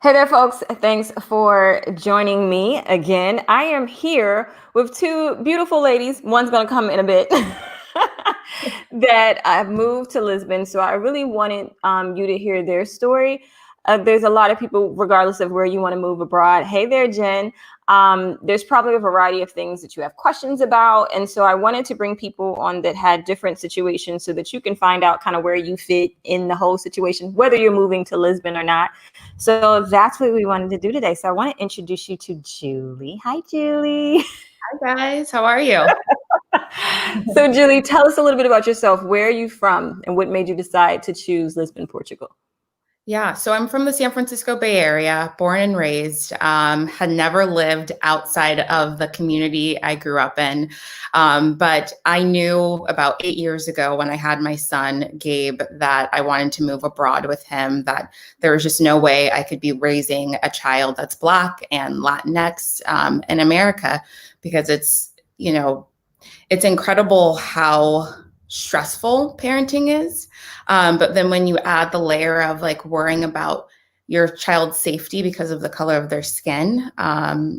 Hey there, folks. Thanks for joining me again. I am here with two beautiful ladies. One's going to come in a bit. That I've moved to Lisbon. So I really wanted you to hear their story. There's a lot of people, regardless of where you want to move abroad. Hey there, Jen. There's probably a variety of things that you have questions about. And so I wanted to bring people on that had different situations so that you can find out kind of where you fit in the whole situation, whether you're moving to Lisbon or not. So that's what we wanted to do today. So I want to introduce you to Julie. Hi, Julie. Hi guys, how are you? So Julie, tell us a little bit about yourself. Where are you from and what made you decide to choose Lisbon, Portugal? Yeah, so I'm from the San Francisco Bay Area, born and raised, had never lived outside of the community I grew up in. But I knew about 8 years ago when I had my son, Gabe, that I wanted to move abroad with him, that there was just no way I could be raising a child that's Black and Latinx in America, because it's incredible how stressful parenting is. But then when you add the layer of like worrying about your child's safety because of the color of their skin,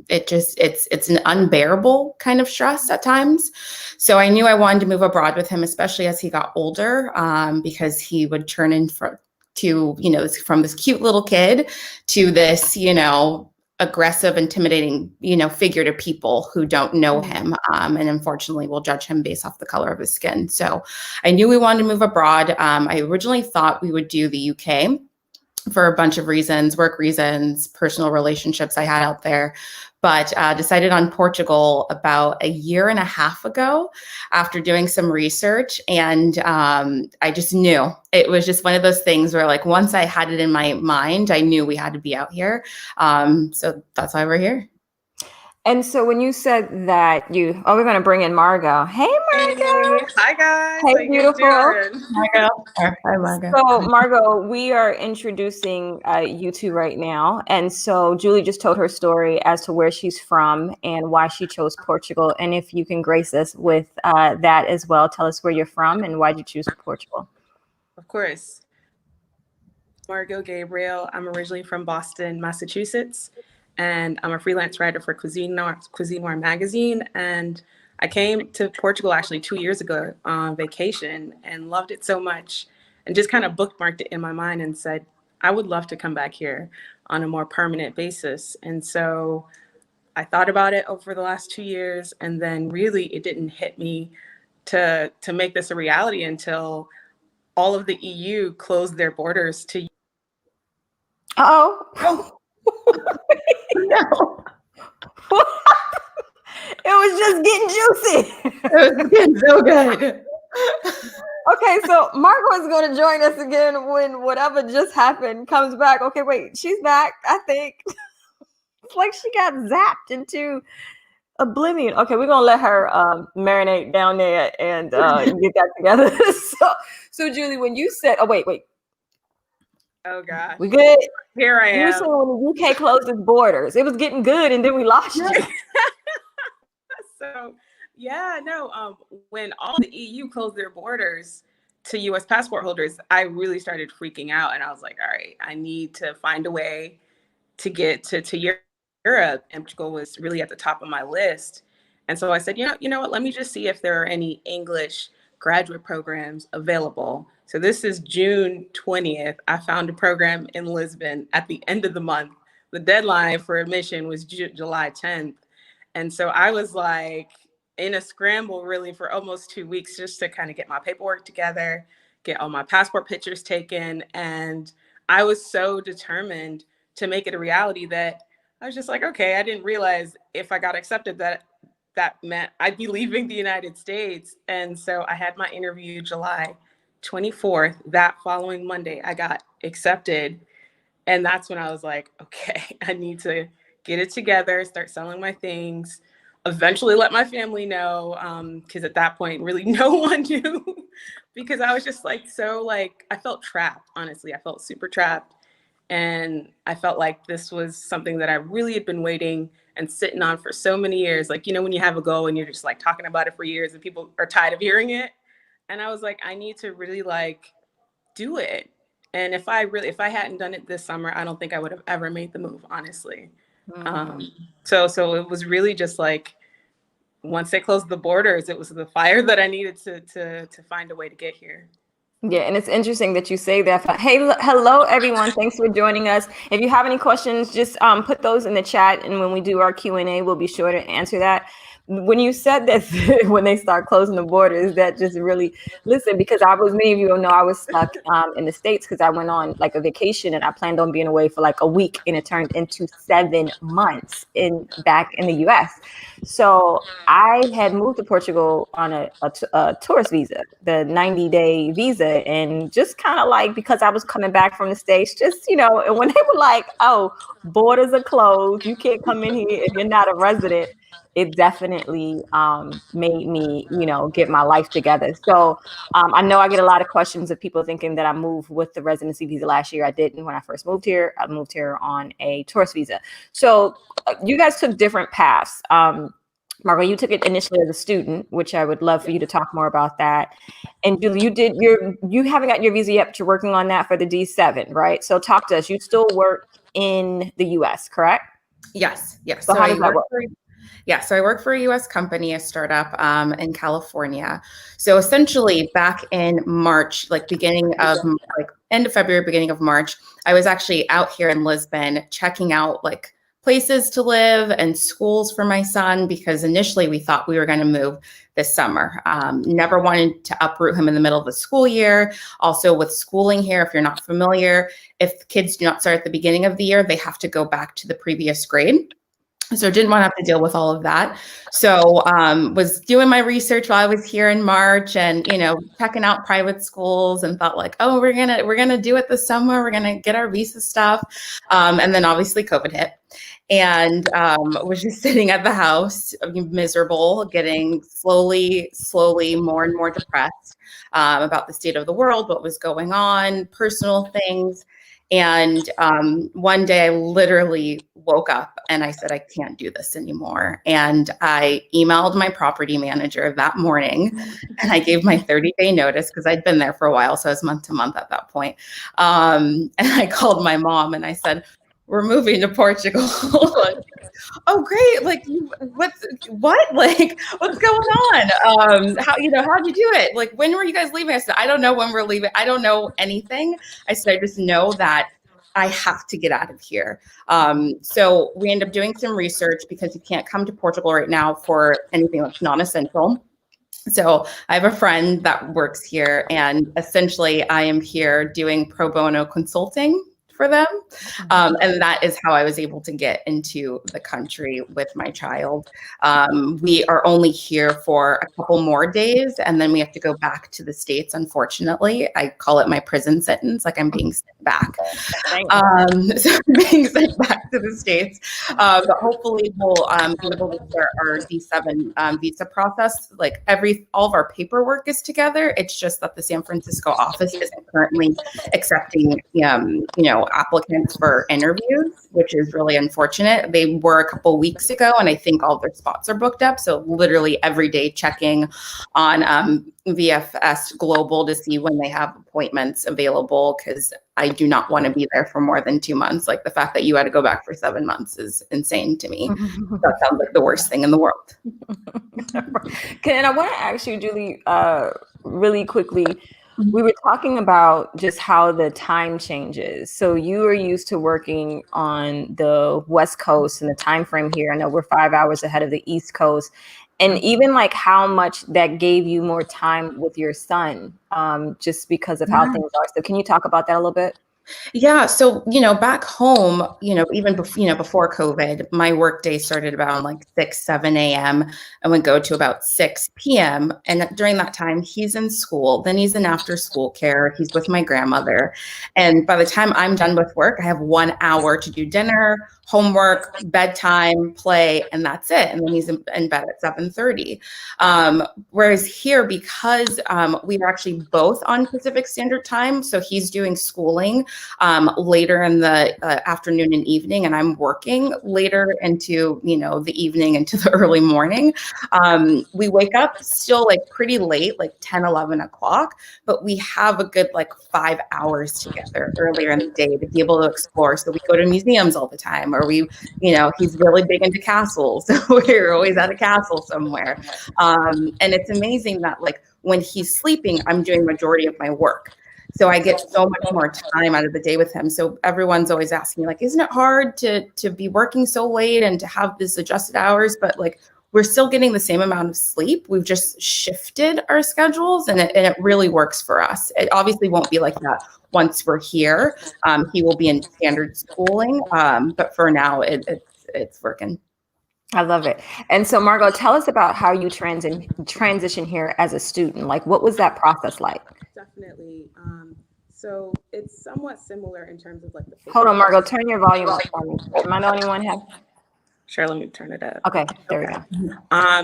it's an unbearable kind of stress at times. So I knew I wanted to move abroad with him, especially as he got older, because he would turn from this cute little kid to this, aggressive, intimidating, figure to people who don't know him, and unfortunately will judge him based off the color of his skin. So I knew we wanted to move abroad. I originally thought we would do the UK for a bunch of reasons, work reasons, personal relationships I had out there, but decided on Portugal about a year and a half ago after doing some research. And I just knew it was just one of those things where, like, once I had it in my mind, I knew we had to be out here. So that's why we're here. And so when you said that we're going to bring in Margo. Hey, Margo. Hey, hi guys. Hey, How you beautiful. doing? Margo. Hi, Margo. So Margo, we are introducing you two right now. And so Julie just told her story as to where she's from and why she chose Portugal. And if you can grace us with that as well, tell us where you're from and why you choose Portugal. Of course. Margo Gabriel. I'm originally from Boston, Massachusetts, and I'm a freelance writer for Cuisine Noir magazine. And I came to Portugal actually 2 years ago on vacation and loved it so much, and just kind of bookmarked it in my mind and said, I would love to come back here on a more permanent basis. And so I thought about it over the last 2 years, and then really it didn't hit me to make this a reality until all of the EU closed their borders to. Oh. No. It was just getting juicy. It was getting so good. Okay, so Margo is going to join us again when whatever just happened comes back. Okay, wait, she's back, I think. It's like she got zapped into oblivion. Okay, we're going to let her marinate down there and get that together. So Julie, when you said, wait. Oh gosh. We good? Here I am. You were saying when the UK closed its borders, it was getting good and then we lost you. So yeah, no, when all the EU closed their borders to US passport holders, I really started freaking out, and I was like, all right, I need to find a way to get to Europe, and Portugal was really at the top of my list. And so I said, you know what, let me just see if there are any English graduate programs available. So this is June 20th. I found a program in Lisbon at the end of the month. The deadline for admission was July 10th. And so I was like in a scramble really for almost 2 weeks just to kind of get my paperwork together, get all my passport pictures taken. And I was so determined to make it a reality that I was just like, okay, I didn't realize if I got accepted that meant I'd be leaving the United States. And so I had my interview July 24th. That following Monday, I got accepted. And that's when I was like, okay, I need to get it together, start selling my things, eventually let my family know. Because at that point, really no one knew, because I was just like, I felt trapped, honestly. I felt super trapped. And I felt like this was something that I really had been waiting and sitting on for so many years. Like, when you have a goal and you're just like talking about it for years and people are tired of hearing it. And I was like, I need to really do it. And if I hadn't done it this summer, I don't think I would have ever made the move, honestly. So it was really just like, once they closed the borders, it was the fire that I needed to find a way to get here. Yeah, and it's interesting that you say that. Hey, hello everyone. Thanks for joining us. If you have any questions, just put those in the chat, and when we do our Q&A, we'll be sure to answer that. When you said that when they start closing the borders, that just really, listen, because many of you know, I was stuck in the States because I went on like a vacation and I planned on being away for like a week, and it turned into 7 months back in the US. So I had moved to Portugal on a tourist visa, the 90-day visa, and just kind of like, because I was coming back from the States, just, you know, and when they were like, oh, borders are closed, you can't come in here if you're not a resident, it definitely made me, you know, get my life together. So I know I get a lot of questions of people thinking that I moved with the residency visa last year. I didn't. When I first moved here, I moved here on a tourist visa. So you guys took different paths. Margo, you took it initially as a student, which I would love for you to talk more about that. And Julie, you haven't got your visa yet, but you're working on that for the D7, right? So talk to us. You still work in the US, correct? Yes. So how does that work? So I work for a US company, a startup in California. So essentially back in March, like end of February, beginning of March, I was actually out here in Lisbon checking out like places to live and schools for my son, because initially we thought we were going to move this summer. Never wanted to uproot him in the middle of the school year. Also with schooling here, if you're not familiar, if kids do not start at the beginning of the year, they have to go back to the previous grade. So didn't want to have to deal with all of that. So was doing my research while I was here in March, and, you know, checking out private schools, and thought like, oh, we're gonna do it this summer. We're gonna get our visa stuff. And then obviously COVID hit, and was just sitting at the house, miserable, getting slowly more and more depressed about the state of the world, what was going on, personal things. And one day I literally woke up and I said, I can't do this anymore. And I emailed my property manager that morning, and I gave my 30-day notice because I'd been there for a while. So I was month to month at that point. And I called my mom and I said, we're moving to Portugal. Oh, great. Like, what? Like, what's going on? How'd you do it? Like, when were you guys leaving? I said, I don't know when we're leaving. I don't know anything. I said, I just know that I have to get out of here. So we end up doing some research, because you can't come to Portugal right now for anything that's non-essential. So I have a friend that works here, and essentially I am here doing pro bono consulting for them. And that is how I was able to get into the country with my child. We are only here for a couple more days, and then we have to go back to the States, unfortunately. I call it my prison sentence, like I'm being sent back. So being sent back to the States. But hopefully we'll be able to start our D7 visa process. Like all of our paperwork is together. It's just that the San Francisco office isn't currently accepting, applicants for interviews, which is really unfortunate. They were a couple weeks ago, and I think all their spots are booked up. So literally every day checking on VFS Global to see when they have appointments available, because I do not want to be there for more than 2 months. Like, the fact that you had to go back for 7 months is insane to me. That sounds like the worst thing in the world. And I want to ask you, Julie, really quickly, we were talking about just how the time changes. So you are used to working on the West Coast, and the time frame here, I know we're 5 hours ahead of the East Coast, and even like how much that gave you more time with your son, just because of how things are. So can you talk about that a little bit? Yeah. So, back home, even before COVID, my work day started about like 6, 7 a.m. and would go to about 6 p.m. And during that time, he's in school. Then he's in after school care. He's with my grandmother. And by the time I'm done with work, I have 1 hour to do dinner, homework, bedtime, play, and that's it. And then he's in bed at 7:30. Whereas here, because we are actually both on Pacific Standard Time, so he's doing schooling later in the afternoon and evening, and I'm working later into, the evening into the early morning. We wake up still like pretty late, like 10, 11 o'clock, but we have a good like 5 hours together earlier in the day to be able to explore. So we go to museums all the time, or he's really big into castles. So we're always at a castle somewhere. And it's amazing that like when he's sleeping, I'm doing majority of my work. So I get so much more time out of the day with him. So everyone's always asking me like, isn't it hard to be working so late and to have this adjusted hours? But like, we're still getting the same amount of sleep. We've just shifted our schedules, and it really works for us. It obviously won't be like that once we're here. He will be in standard schooling, but for now, it's working. I love it. And so, Margo, tell us about how you transition here as a student. Like, what was that process like? Definitely. So it's somewhat similar in terms of like the. Hold on, Margo, turn your volume up for me. Am I the only one have? Sure, let me turn it up. Okay, there we go.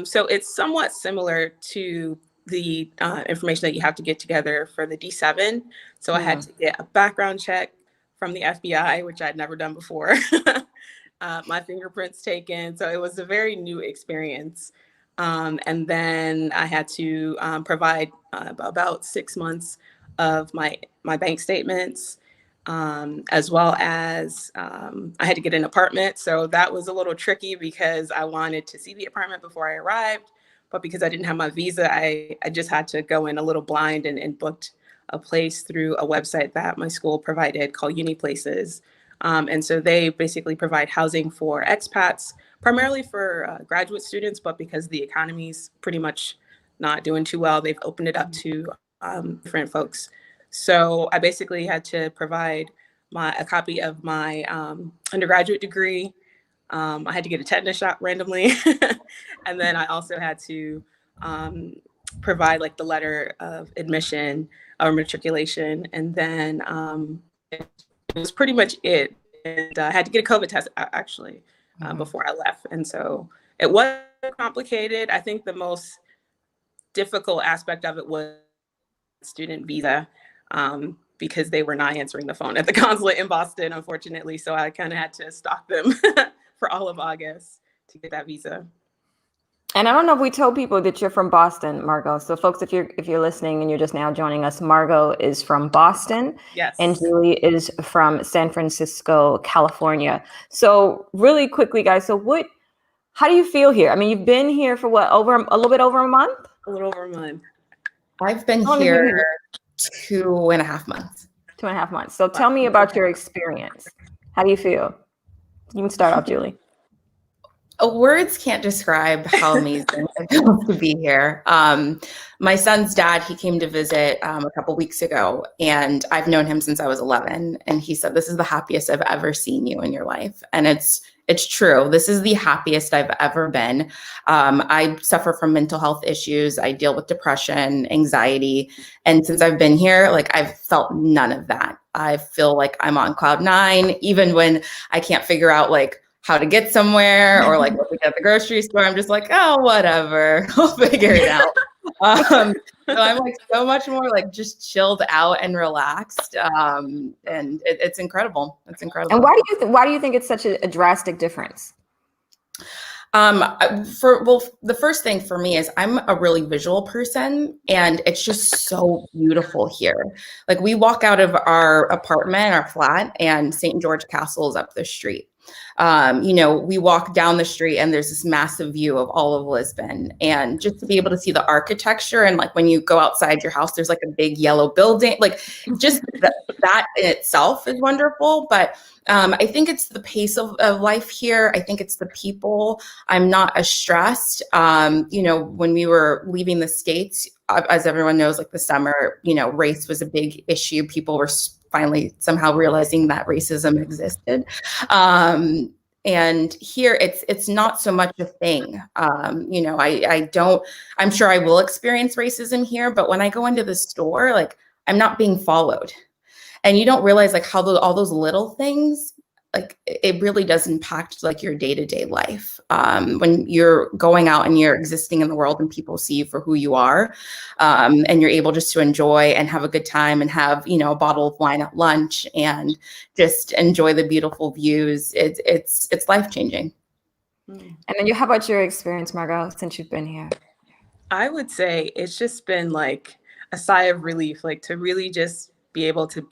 So it's somewhat similar to the information that you have to get together for the D7. So I had to get a background check from the FBI, which I'd never done before. My fingerprints taken. So it was a very new experience. And then I had to provide about 6 months of my bank statements, as well as I had to get an apartment. So that was a little tricky because I wanted to see the apartment before I arrived. But because I didn't have my visa, I just had to go in a little blind and booked a place through a website that my school provided called UniPlaces. And so they basically provide housing for expats, primarily for graduate students, but because the economy's pretty much not doing too well, they've opened it up to different folks. So I basically had to provide a copy of my undergraduate degree. I had to get a tetanus shot randomly. And then I also had to provide like the letter of admission or matriculation. And then it was pretty much it. And I had to get a COVID test actually before I left. And so it was complicated. I think the most difficult aspect of it was student visa, because they were not answering the phone at the consulate in Boston, unfortunately. So I kind of had to stalk them for all of August to get that visa. And I don't know if we told people that you're from Boston, Margo. So folks, if you're listening and you're just now joining us, Margo is from Boston. Yes. And Julie is from San Francisco, California. So really quickly, guys, how do you feel here? I mean, you've been here for a little bit over a month? A little over a month. I've been here 2.5 months. 2.5 months. So tell me about your experience. How do you feel? You can start off, Julie. Words can't describe how amazing it feels to be here. My son's dad, he came to visit a couple weeks ago, and I've known him since I was 11. And he said, "This is the happiest I've ever seen you in your life." And it's true. This is the happiest I've ever been. I suffer from mental health issues. I deal with depression, anxiety. And since I've been here, like I've felt none of that. I feel like I'm on cloud 9, even when I can't figure out like how to get somewhere or like what to get at the grocery store. I'm just like, oh, whatever, I'll figure it out. So I'm like so much more like just chilled out and relaxed. And it's incredible. It's incredible. And why do you think it's such a drastic difference? The first thing for me is I'm a really visual person, and it's just so beautiful here. Like we walk out of our apartment, our flat, and St. George Castle is up the street. We walk down the street and there's this massive view of all of Lisbon, and just to be able to see the architecture, and like when you go outside your house, there's like a big yellow building, like just that in itself is wonderful. But I think it's the pace of life here. I think it's the people. I'm not as stressed. When we were leaving the States, as everyone knows, like the summer, race was a big issue. People were finally somehow realizing that racism existed. And here it's not so much a thing. I'm sure I will experience racism here, but when I go into the store, like I'm not being followed. And you don't realize like how all those little things like it really does impact like your day-to-day life. When you're going out and you're existing in the world and people see you for who you are, and you're able just to enjoy and have a good time and have, you know, a bottle of wine at lunch and just enjoy the beautiful views. It's life-changing. And then how about your experience, Margo, since you've been here? I would say it's just been like a sigh of relief, like to really just be able to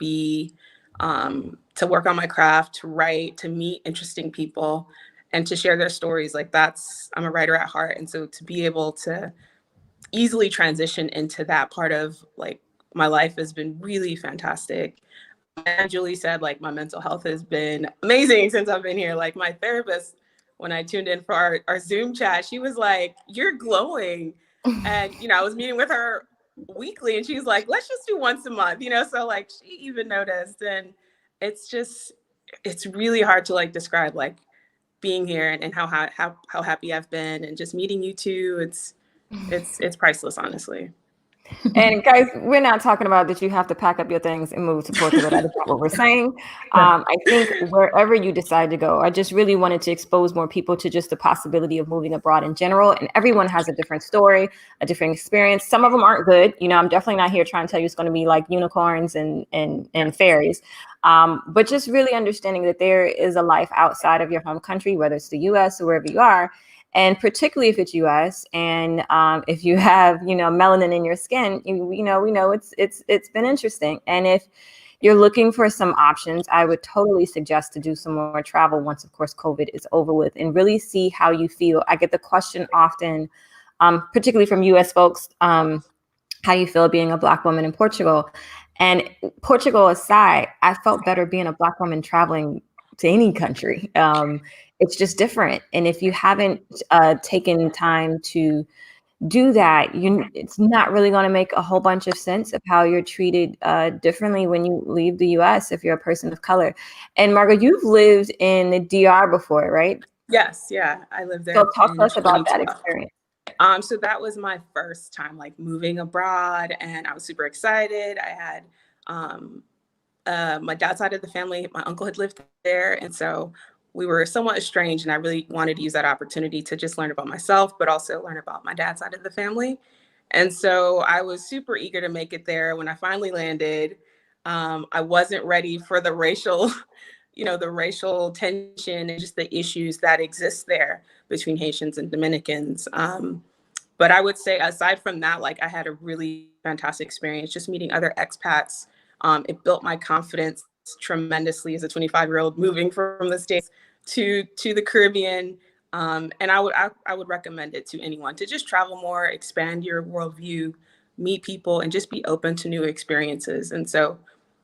to work on my craft, to write, to meet interesting people, and to share their stories. Like I'm a writer at heart. And so to be able to easily transition into that part of like my life has been really fantastic. And Julie said, like, my mental health has been amazing since I've been here. Like, my therapist, when I tuned in for our Zoom chat, she was like, "You're glowing." And, you know, I was meeting with her weekly and she's like, "Let's just do once a month," you know? So like she even noticed. And it's really hard to like describe like being here and how happy I've been, and just meeting you two. It's priceless, honestly. And guys, we're not talking about that you have to pack up your things and move to Portugal. That is not what we're saying. I think wherever you decide to go, I just really wanted to expose more people to just the possibility of moving abroad in general. And everyone has a different story, a different experience. Some of them aren't good. You know, I'm definitely not here trying to tell you it's going to be like unicorns and fairies. But just really understanding that there is a life outside of your home country, whether it's the US or wherever you are. And particularly if it's US, and if you have, you know, melanin in your skin, we know it's been interesting. And if you're looking for some options, I would totally suggest to do some more travel once, of course, COVID is over with, and really see how you feel. I get the question often, particularly from US folks, how you feel being a Black woman in Portugal. And Portugal aside, I felt better being a Black woman traveling to any country. It's just different. And if you haven't taken time to do that, it's not really going to make a whole bunch of sense of how you're treated differently when you leave the US if you're a person of color. And Margo, you've lived in the DR before, right? Yes, yeah, I lived there. So talk to us about that experience. So that was my first time like moving abroad, and I was super excited. I had my dad's side of the family, my uncle had lived there, and so we were somewhat estranged, and I really wanted to use that opportunity to just learn about myself, but also learn about my dad's side of the family. And so I was super eager to make it there. When I finally landed, I wasn't ready for the racial, the racial tension and just the issues that exist there between Haitians and Dominicans. But I would say aside from that, like I had a really fantastic experience just meeting other expats. It built my confidence tremendously as a 25-year-old moving from the States to the Caribbean. And I would recommend it to anyone to just travel more, expand your worldview, meet people, and just be open to new experiences. And so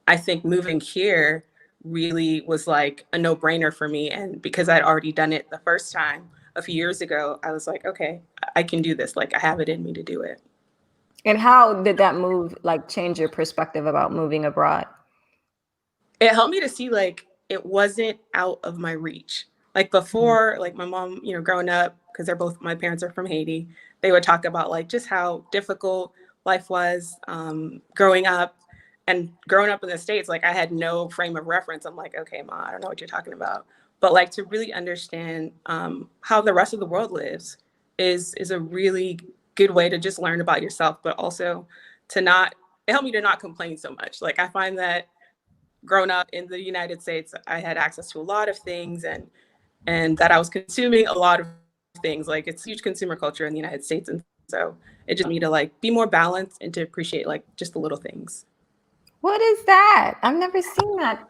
I think moving here really was like a no-brainer for me. And because I'd already done it the first time a few years ago, I was like, okay, I can do this. Like I have it in me to do it. And how did that move like change your perspective about moving abroad? It helped me to see like it wasn't out of my reach. Like before, like my mom, growing up, because my parents are from Haiti, they would talk about like just how difficult life was growing up. And growing up in the States, like I had no frame of reference. I'm like, okay, Ma, I don't know what you're talking about. But like to really understand how the rest of the world lives is a really good way to just learn about yourself, but also it helped me to not complain so much. Like I find that growing up in the United States, I had access to a lot of things and that I was consuming a lot of things. Like it's huge consumer culture in the United States. And so it just me to like be more balanced and to appreciate like just the little things. What is that? I've never seen that.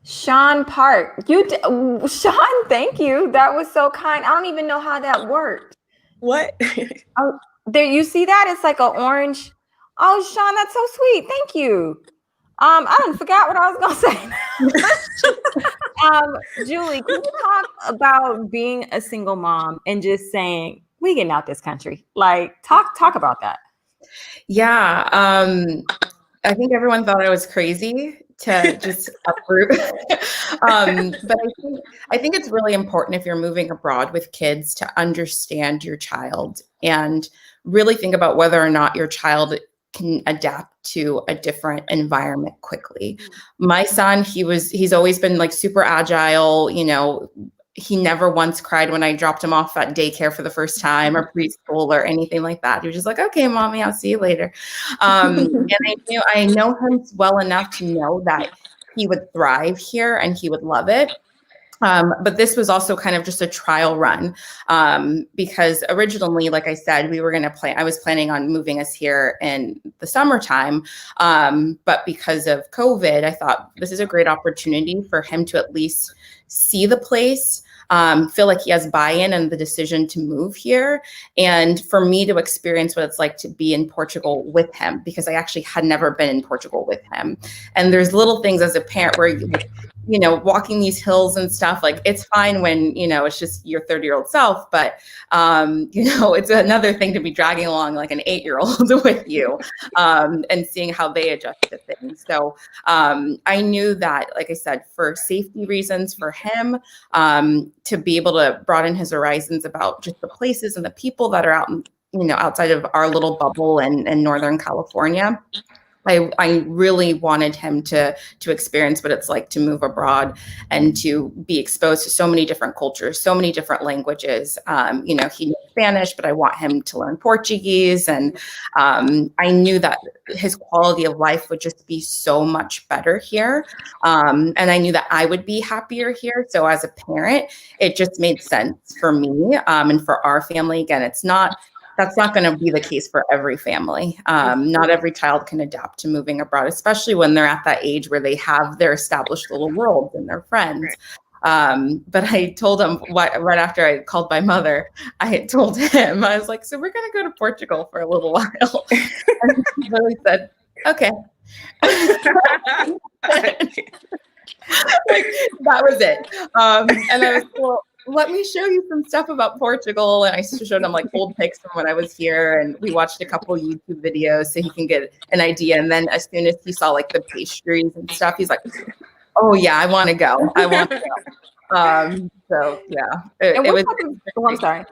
Sean Park. Sean, thank you. That was so kind. I don't even know how that worked. What? Oh, there, you see that? It's like an orange. Oh, Sean, that's so sweet. Thank you. I didn't forget what I was gonna say. Julie, can you talk about being a single mom and just saying we getting out this country? Like talk about that. Yeah. I think everyone thought I was crazy to just uproot. But I think it's really important if you're moving abroad with kids to understand your child and really think about whether or not your child can adapt to a different environment quickly. My son, he's always been like super agile, you know. He never once cried when I dropped him off at daycare for the first time or preschool or anything like that. He was just like, okay, mommy, I'll see you later. And I know him well enough to know that he would thrive here and he would love it. But this was also kind of just a trial run because originally, like I said, I was planning on moving us here in the summertime. But because of COVID, I thought this is a great opportunity for him to at least see the place, feel like he has buy-in in the decision to move here, and for me to experience what it's like to be in Portugal with him, because I actually had never been in Portugal with him. And there's little things as a parent where you know, walking these hills and stuff, like it's fine when, you know, it's just your 30-year-old self, but, you know, it's another thing to be dragging along like an 8-year-old with you and seeing how they adjust to things. So I knew that, like I said, for safety reasons for him, to be able to broaden his horizons about just the places and the people that are out, you know, outside of our little bubble in Northern California. I really wanted him to experience what it's like to move abroad and to be exposed to so many different cultures, so many different languages. You know, he knows Spanish, but I want him to learn Portuguese. And I knew that his quality of life would just be so much better here. And I knew that I would be happier here. So as a parent, it just made sense for me and for our family. Again, that's not going to be the case for every family. Not every child can adapt to moving abroad, especially when they're at that age where they have their established little world and their friends. But I told him right after I called my mother, I had told him, I was like, so we're going to go to Portugal for a little while. And he literally said, okay. Like, that was it. And I was well, let me show you some stuff about Portugal. And I showed him like old pics from when I was here. And we watched a couple YouTube videos so he can get an idea. And then as soon as he saw like the pastries and stuff, he's like, oh yeah, I want to go. I want to go. So yeah. I'm sorry.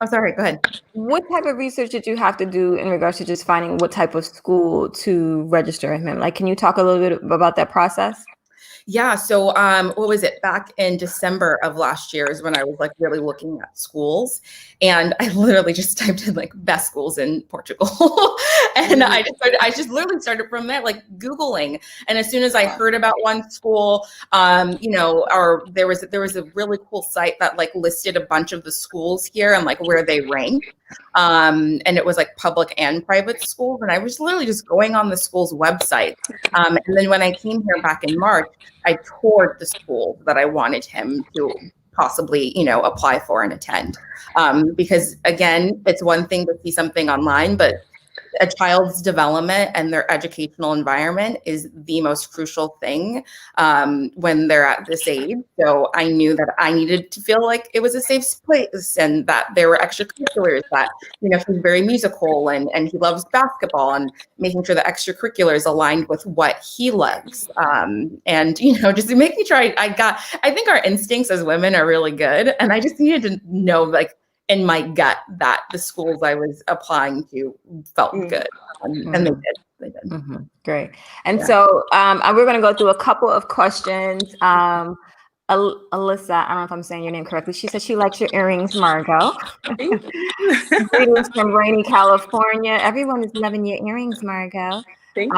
Oh, sorry. Go ahead. What type of research did you have to do in regards to just finding what type of school to register him in? Like, can you talk a little bit about that process? Yeah. So what was it? Back in December of last year is when I was like really looking at schools, and I literally just typed in like best schools in Portugal. And I just literally started from there, like Googling. And as soon as I heard about one school, you know, or there was a really cool site that like listed a bunch of the schools here and like where they rank. And it was like public and private schools. And I was literally just going on the school's website. And then when I came here back in March, I toured the school that I wanted him to possibly, you know, apply for and attend. Because again, it's one thing to see something online, but a child's development and their educational environment is the most crucial thing when they're at this age. So I knew that I needed to feel like it was a safe place and that there were extracurriculars, that, you know, he's very musical and he loves basketball, and making sure the extracurriculars aligned with what he loves. And, you know, just to make me try, I think our instincts as women are really good. And I just needed to know, like, in my gut that the schools I was applying to felt good. And they did. They did. Mm-hmm. Great. And so we're going to go through a couple of questions. Alyssa, I don't know if I'm saying your name correctly. She said she likes your earrings, Margo. Greetings from rainy California. Everyone is loving your earrings, Margo. Thank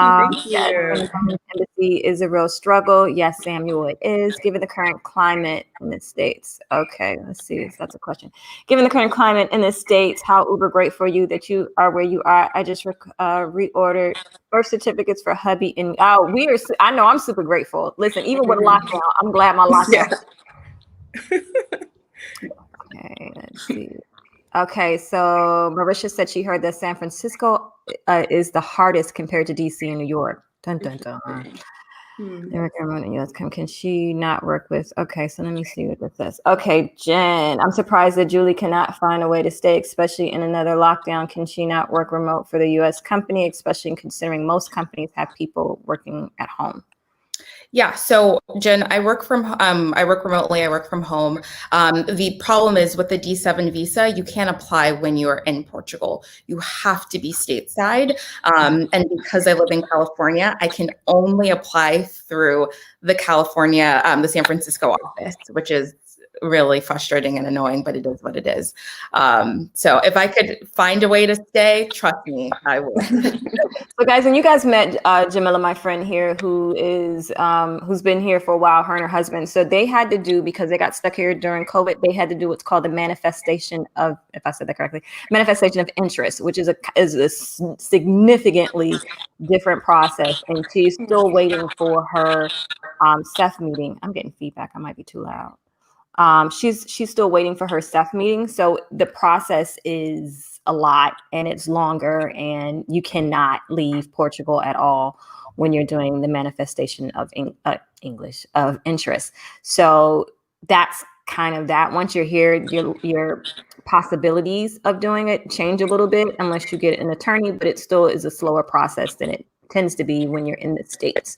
you. Embassy is a real struggle. Yes, Samuel, it is, given the current climate in the States. Okay, let's see if that's a question. Given the current climate in the States, how uber grateful for you that you are where you are. I just reordered birth certificates for hubby. And I know I'm super grateful. Listen, even with lockdown, I'm glad my lockdown. Yeah. Okay, let's see. Okay, so Marisha said she heard that San Francisco is the hardest compared to DC and New York. Dun, dun, dun. Can she not work with? Okay, so let me see what this says. Okay, Jen, I'm surprised that Julie cannot find a way to stay, especially in another lockdown. Can she not work remote for the U.S. company, especially considering most companies have people working at home? Yeah. So Jen, I work remotely. I work from home. The problem is with the D7 visa, you can't apply when you're in Portugal. You have to be stateside. And because I live in California, I can only apply through the the San Francisco office, which is really frustrating and annoying, but it is what it is. So if I could find a way to stay, trust me, I would. So guys, when you guys met Jamila, my friend here, who's been here for a while, her and her husband, so they had to do, because they got stuck here during COVID, they had to do what's called the manifestation of, if I said that correctly, manifestation of interest, which is a significantly different process. And she's still waiting for her SEF meeting. I'm getting feedback. I might be too loud. She's still waiting for her SEF meeting. So the process is a lot and it's longer, and you cannot leave Portugal at all when you're doing the manifestation of English of interest. So that's kind of that. Once you're here, your possibilities of doing it change a little bit unless you get an attorney, but it still is a slower process than it tends to be when you're in the States.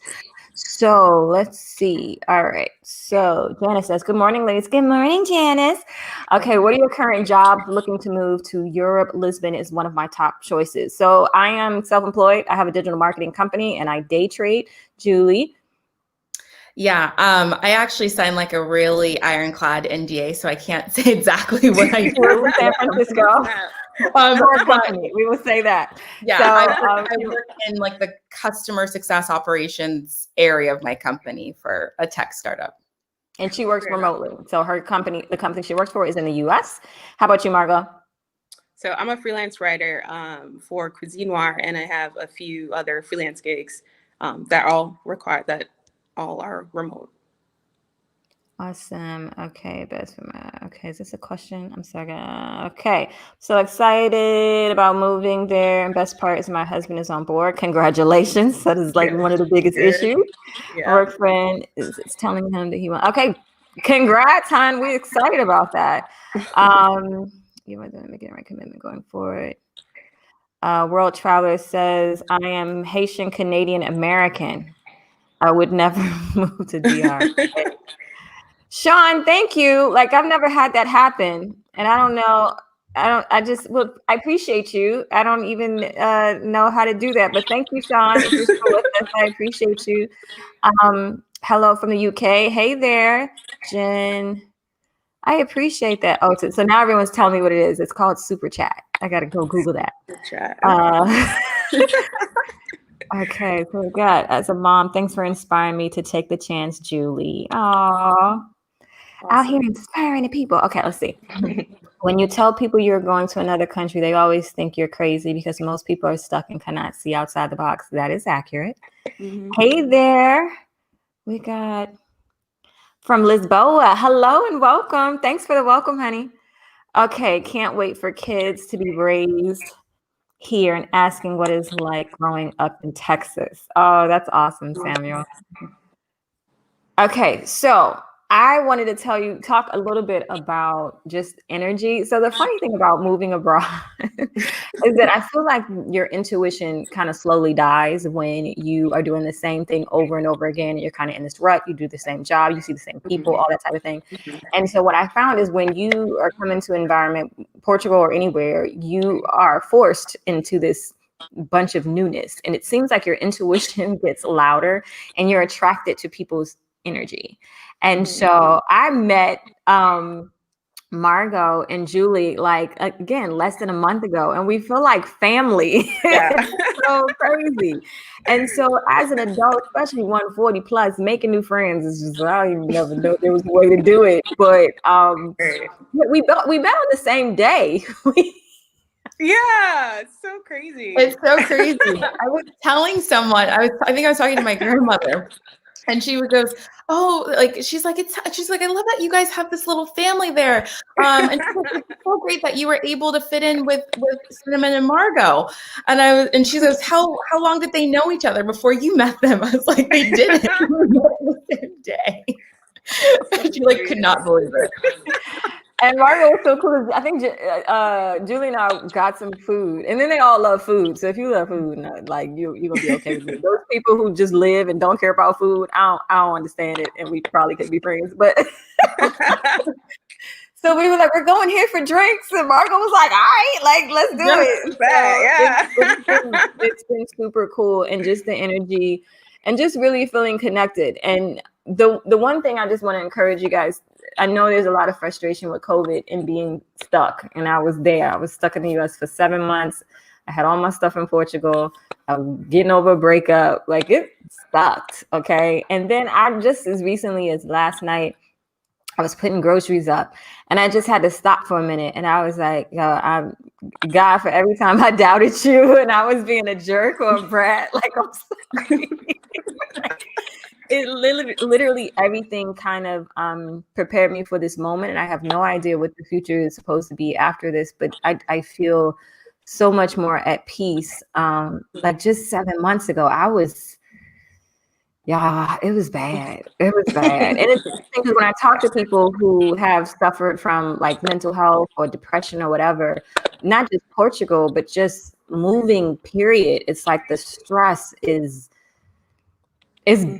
So let's see. All right. So Janice says, good morning, ladies. Good morning, Janice. Okay. What are your current jobs? Looking to move to Europe. Lisbon is one of my top choices. So I am self-employed. I have a digital marketing company and I day trade. Julie. Yeah, I actually signed like a really ironclad NDA, so I can't say exactly what I do in San Francisco. We will say that. Yeah, so, I work in like the customer success operations area of my company for a tech startup. And she works remotely. So her company, the company she works for, is in the US. How about you, Margo? So I'm a freelance writer for Cuisine Noir, and I have a few other freelance gigs that all are remote. Awesome. Okay, okay, is this a question? I'm sorry. Okay, so excited about moving there, and best part is my husband is on board. Congratulations. That is like one of the biggest issues. Yeah. Work friend is telling him that he wants. Okay, congrats, hon. We're excited about that. You want to make the right commitment going forward. World Traveler says, I am Haitian Canadian American. I would never move to DR. Sean, thank you. Like, I've never had that happen. And I don't know. I appreciate you. I don't even know how to do that. But thank you, Sean. If you're still with us, I appreciate you. Hello from the UK. Hey there, Jen. I appreciate that. Oh, so now everyone's telling me what it is. It's called Super Chat. I got to go Google that. Super Chat. Okay, so we got, as a mom, thanks for inspiring me to take the chance, Julie. Aww. Awesome. Out here inspiring the people. Okay, let's see. When you tell people you're going to another country, they always think you're crazy because most people are stuck and cannot see outside the box. That is accurate. Mm-hmm. Hey there. We got from Lisboa. Hello and welcome. Thanks for the welcome, honey. Okay, can't wait for kids to be raised here and asking what it's like growing up in Texas. Oh, that's awesome, Samuel. Okay, so I wanted to talk a little bit about just energy. So the funny thing about moving abroad is that I feel like your intuition kind of slowly dies when you are doing the same thing over and over again. And you're kind of in this rut. You do the same job. You see the same people, all that type of thing. And so what I found is when you are coming to an environment, Portugal or anywhere, you are forced into this bunch of newness. And it seems like your intuition gets louder and you're attracted to people's energy. And so I met Margo and Julie, like, again, less than a month ago, and we feel like family. Yeah. It's so crazy. And so as an adult, especially 140 plus, making new friends is just, I don't even never know there was a way to do it. But we met on the same day. Yeah, it's so crazy. It's so crazy. I was telling someone, I think I was talking to my grandmother. And she goes, oh, like, she's like, I love that you guys have this little family there. And it's so great that you were able to fit in with Cinnamon and Margo. And she goes, how long did they know each other before you met them? I was like, they did it the same day. She like could not believe it. And Margo was so cool. I think Julie and I got some food, and then they all love food. So if you love food, like you're gonna be okay with it. Those people who just live and don't care about food, I don't understand it, and we probably could be friends. But so we were like, we're going here for drinks, and Margo was like, all right, like let's do it. It's been super cool, and just the energy, and just really feeling connected. And the one thing I just want to encourage you guys. I know there's a lot of frustration with COVID and being stuck. And I was there. I was stuck in the US for 7 months. I had all my stuff in Portugal. I was getting over a breakup. Like it sucked. Okay. And then I just as recently as last night, I was putting groceries up and I just had to stop for a minute. And I was like, yo, I'm God, for every time I doubted you and I was being a jerk or a brat, like I'm sorry. It literally everything kind of prepared me for this moment. And I have no idea what the future is supposed to be after this, but I feel so much more at peace. Like just 7 months ago, it was bad. It was bad. And it's interesting because when I talk to people who have suffered from like mental health or depression or whatever, not just Portugal, but just moving period, it's like the stress is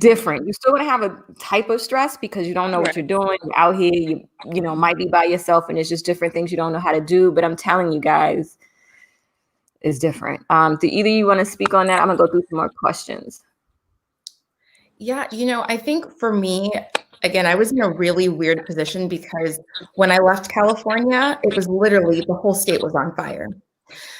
different. You're still gonna have a type of stress because you don't know what you're doing. You're out here, you know, might be by yourself and it's just different things you don't know how to do. But I'm telling you guys, it's different. Do either you want to speak on that? I'm gonna go through some more questions. Yeah, I think for me, again, I was in a really weird position because when I left California, it was literally the whole state was on fire.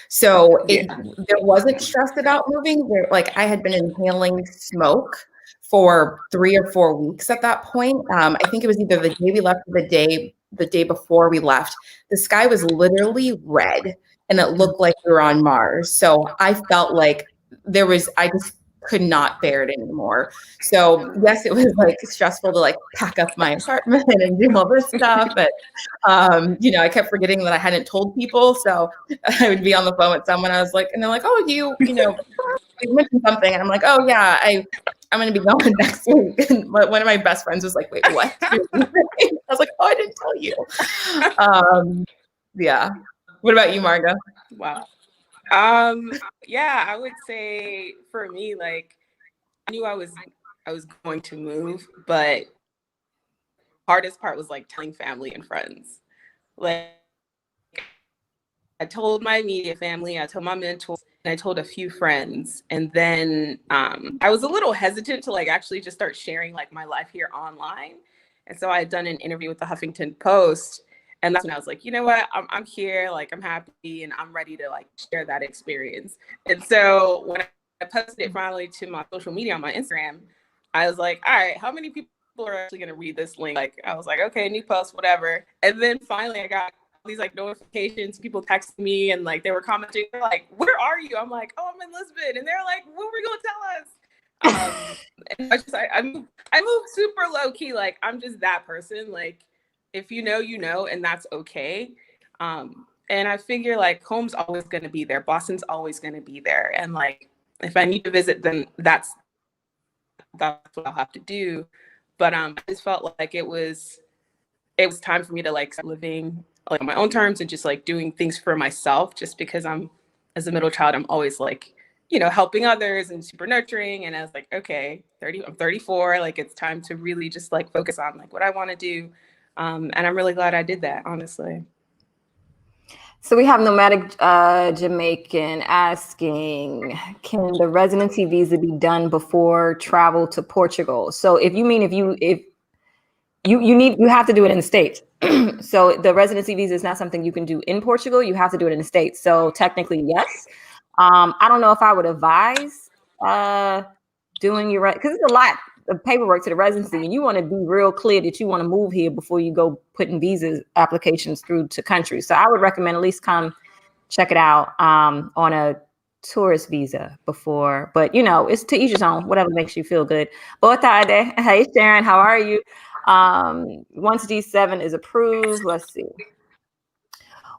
So there wasn't stress about moving. Like I had been inhaling smoke for 3 or 4 weeks at that point. I think it was either the day we left or the day before we left. The sky was literally red and it looked like we were on Mars. So I felt like I just could not bear it anymore. So yes, it was like stressful to like pack up my apartment and do all this stuff. But I kept forgetting that I hadn't told people. So I would be on the phone with someone. I was like, and they're like, oh, you mentioned something. And I'm like, oh yeah, I'm going to be going next week. And one of my best friends was like, wait, what? I was like, oh, I didn't tell you. Yeah. What about you, Margo? Wow. Yeah, I would say for me, like I knew I was going to move, but hardest part was like telling family and friends. Like I told my immediate family, I told my mentors, and I told a few friends. And then I was a little hesitant to like actually just start sharing like my life here online. And so I had done an interview with the Huffington Post. And that's when I was like, you know what, I'm here, like I'm happy and I'm ready to like share that experience. And so when I posted it finally to my social media on my Instagram, I was like, all right, how many people are actually going to read this link? Like, I was like, okay, new post, whatever. And then finally I got these like notifications, people texting me and like they were commenting, they're like, where are you? I'm like, oh, I'm in Lisbon. And they're like, what were you going to tell us? And I moved super low key. Like, I'm just that person. Like, if you know, and that's okay. And I figure like home's always going to be there. Boston's always going to be there. And like, if I need to visit, then that's what I'll have to do. But I just felt like it was time for me to like start living like on my own terms and just like doing things for myself, just because as a middle child, I'm always like, helping others and super nurturing. And I was like, okay, I'm 34. Like it's time to really just like focus on like what I want to do. And I'm really glad I did that, honestly. So we have Nomadic Jamaican asking, can the residency visa be done before travel to Portugal? So if you have to do it in the States. So the residency visa is not something you can do in Portugal. You have to do it in the States. So technically, yes. I don't know if I would advise doing because it's a lot of paperwork to the residency, and you want to be real clear that you want to move here before you go putting visa applications through to countries. So I would recommend at least come check it out on a tourist visa before, but it's to each his own, whatever makes you feel good. Boa tarde. Hey Sharon, how are you? Once D7 is approved, let's see.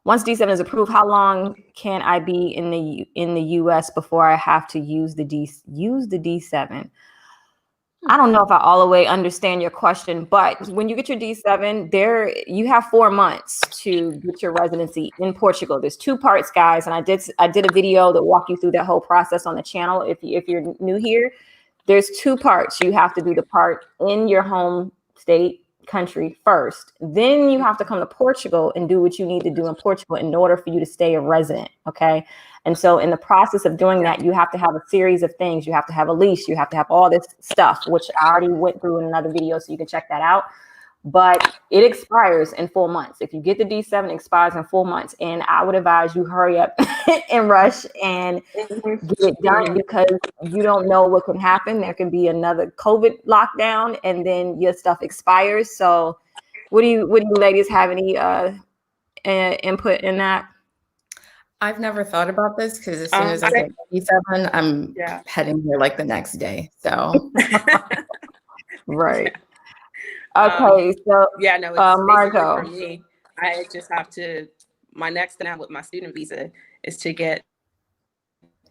Once D7 is approved, how long can I be in the US before I have to use the D7? I don't know if I all the way understand your question, but when you get your D7, you have 4 months to get your residency in Portugal. There's 2 parts, guys, and I did a video that walk you through that whole process on the channel. If you're new here, there's 2 parts. You have to do the part in your home state country first. Then you have to come to Portugal and do what you need to do in Portugal in order for you to stay a resident. Okay. And so in the process of doing that, you have to have a series of things. You have to have a lease. You have to have all this stuff, which I already went through in another video, so you can check that out. But it expires in 4 months. If you get the D7, it expires in 4 months. And I would advise you hurry up and rush and get it done, because you don't know what can happen. There can be another COVID lockdown and then your stuff expires. So would you ladies have any input in that? I've never thought about this, because as soon as I get D7, I'm heading there like the next day. So right. Okay, so it's Margo. for me. I just have to. My next step with my student visa is to get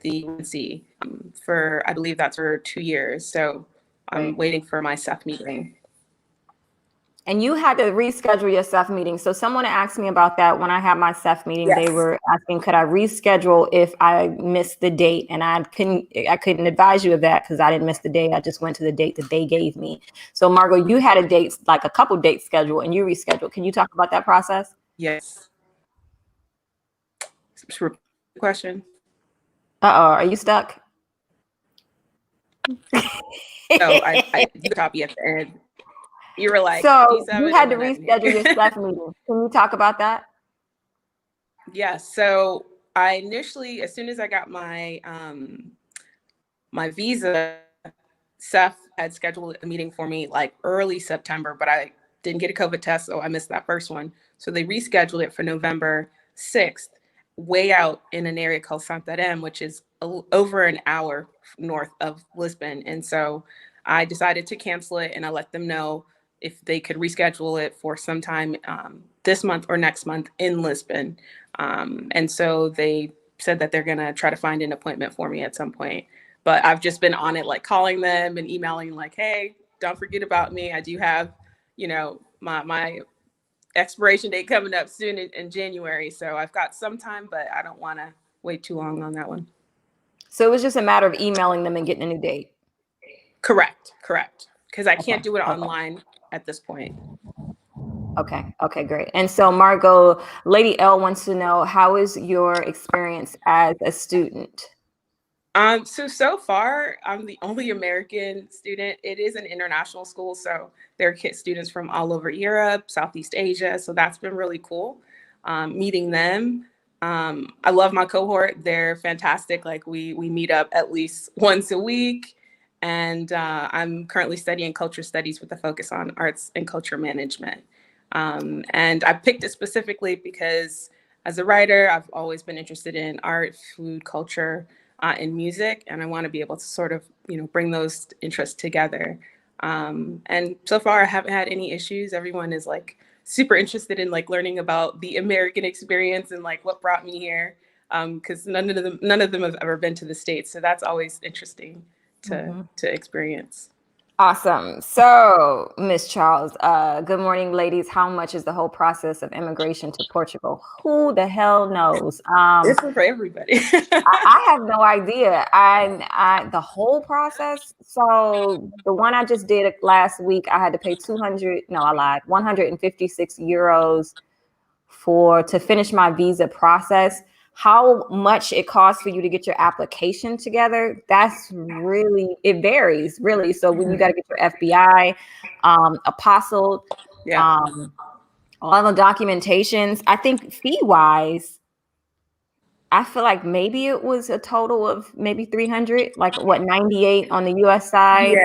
the residency for, I believe that's for 2 years. So I'm waiting for my SEF meeting. And you had to reschedule your SEF meeting. So someone asked me about that when I had my SEF meeting. Yes. They were asking, could I reschedule if I missed the date? And I couldn't advise you of that, because I didn't miss the date. I just went to the date that they gave me. So Margo, you had a couple dates scheduled, and you rescheduled. Can you talk about that process? Yes. Question. Are you stuck? So I did a copy at the end. You were like, so you had to reschedule your SEF meeting. Can you talk about that? Yes. So I initially, as soon as I got my my visa, SEF had scheduled a meeting for me like early September, but I didn't get a COVID test, so I missed that first one. So they rescheduled it for November 6th, way out in an area called Santarém, which is over an hour north of Lisbon. And so I decided to cancel it, and I let them know if they could reschedule it for sometime this month or next month in Lisbon. And so they said that they're gonna try to find an appointment for me at some point. But I've just been on it, like calling them and emailing like, hey, don't forget about me. I do have, my expiration date coming up soon in January. So I've got some time, but I don't wanna wait too long on that one. So it was just a matter of emailing them and getting a new date. Correct. Because I can't do it online at this point. Okay, great. And so Margo, Lady L wants to know, how is your experience as a student? So far, I'm the only American student. It is an international school, so there are students from all over Europe, Southeast Asia. So that's been really cool, meeting them. I love my cohort. They're fantastic. Like we meet up at least once a week. And I'm currently studying culture studies with a focus on arts and culture management. And I picked it specifically because as a writer, I've always been interested in art, food, culture, and music. And I want to be able to sort of, bring those interests together. And so far I haven't had any issues. Everyone is like super interested in like learning about the American experience and like what brought me here. Because none of them have ever been to the States. So that's always interesting to experience. Awesome. So, Miss Charles, good morning, ladies. How much is the whole process of immigration to Portugal? Who the hell knows? It's for everybody. I have no idea. I the whole process. So the one I just did last week, I had to pay 156 euros to finish my visa process. How much it costs for you to get your application together, it varies really. So when you got to get your FBI, apostle, all the documentations, I think fee wise, I feel like maybe it was a total of maybe 300, like 98 on the US side.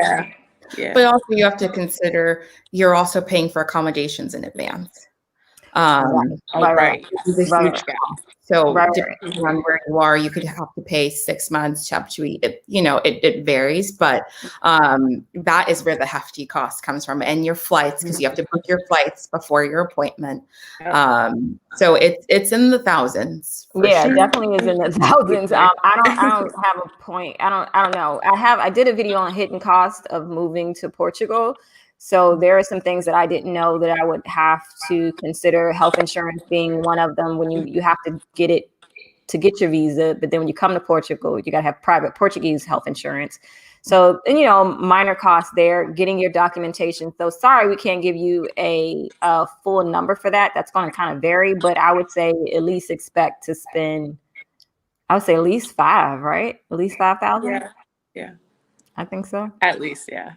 Yeah. But also you have to consider you're also paying for accommodations in advance. Right. It's a huge gap. So Right. depending on where you are, you could have to pay 6 months, Chapter 2E. It varies, but that is where the hefty cost comes from, and your flights, because you have to book your flights before your appointment. So it's in the thousands. Yeah, definitely is in the thousands. I don't have a point. I don't know. I did a video on hidden cost of moving to Portugal. So there are some things that I didn't know that I would have to consider, health insurance being one of them. When you have to get it to get your visa, but then when you come to Portugal, you got to have private Portuguese health insurance. So, and, minor costs there, getting your documentation. So sorry, we can't give you a full number for that. That's going to kind of vary, but I would say at least expect to spend, I would say at least 5, right? At least 5,000. Yeah. I think so. At least, yeah.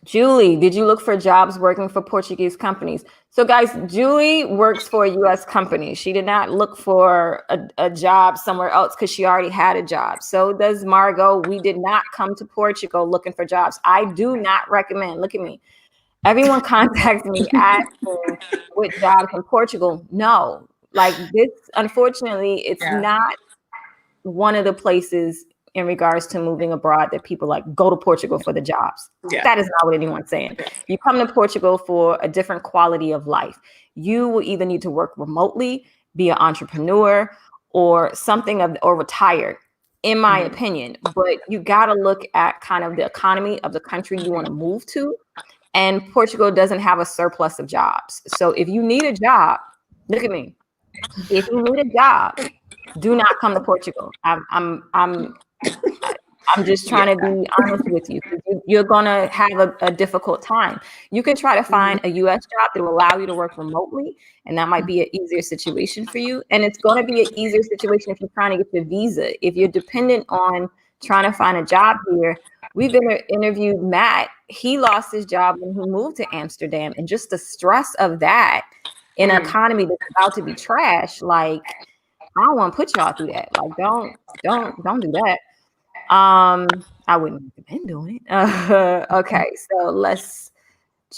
Julie, did you look for jobs working for Portuguese companies? So guys, Julie works for a US company. She did not look for a job somewhere else because she already had a job. So does Margo. We did not come to Portugal looking for jobs. I do not recommend, look at me. Everyone contacts me asking what jobs in Portugal. No, like this, unfortunately, it's not one of the places in regards to moving abroad that people like go to Portugal for the jobs. That is not what anyone's saying. You come to Portugal for a different quality of life. You will either need to work remotely, be an entrepreneur, or or retire, in my opinion. But you got to look at kind of the economy of the country you want to move to. And Portugal doesn't have a surplus of jobs. So if you need a job, look at me. If you need a job, do not come to Portugal. I'm just trying to be honest with you. You're going to have a difficult time. You can try to find a US job that will allow you to work remotely, and that might be an easier situation for you. And it's going to be an easier situation if you're trying to get your visa. If you're dependent on trying to find a job here, we've interviewed Matt. He lost his job when he moved to Amsterdam, and just the stress of that in an economy that's about to be trash, like, I don't want to put y'all through that. Like, don't do that. I wouldn't recommend doing it. Okay, so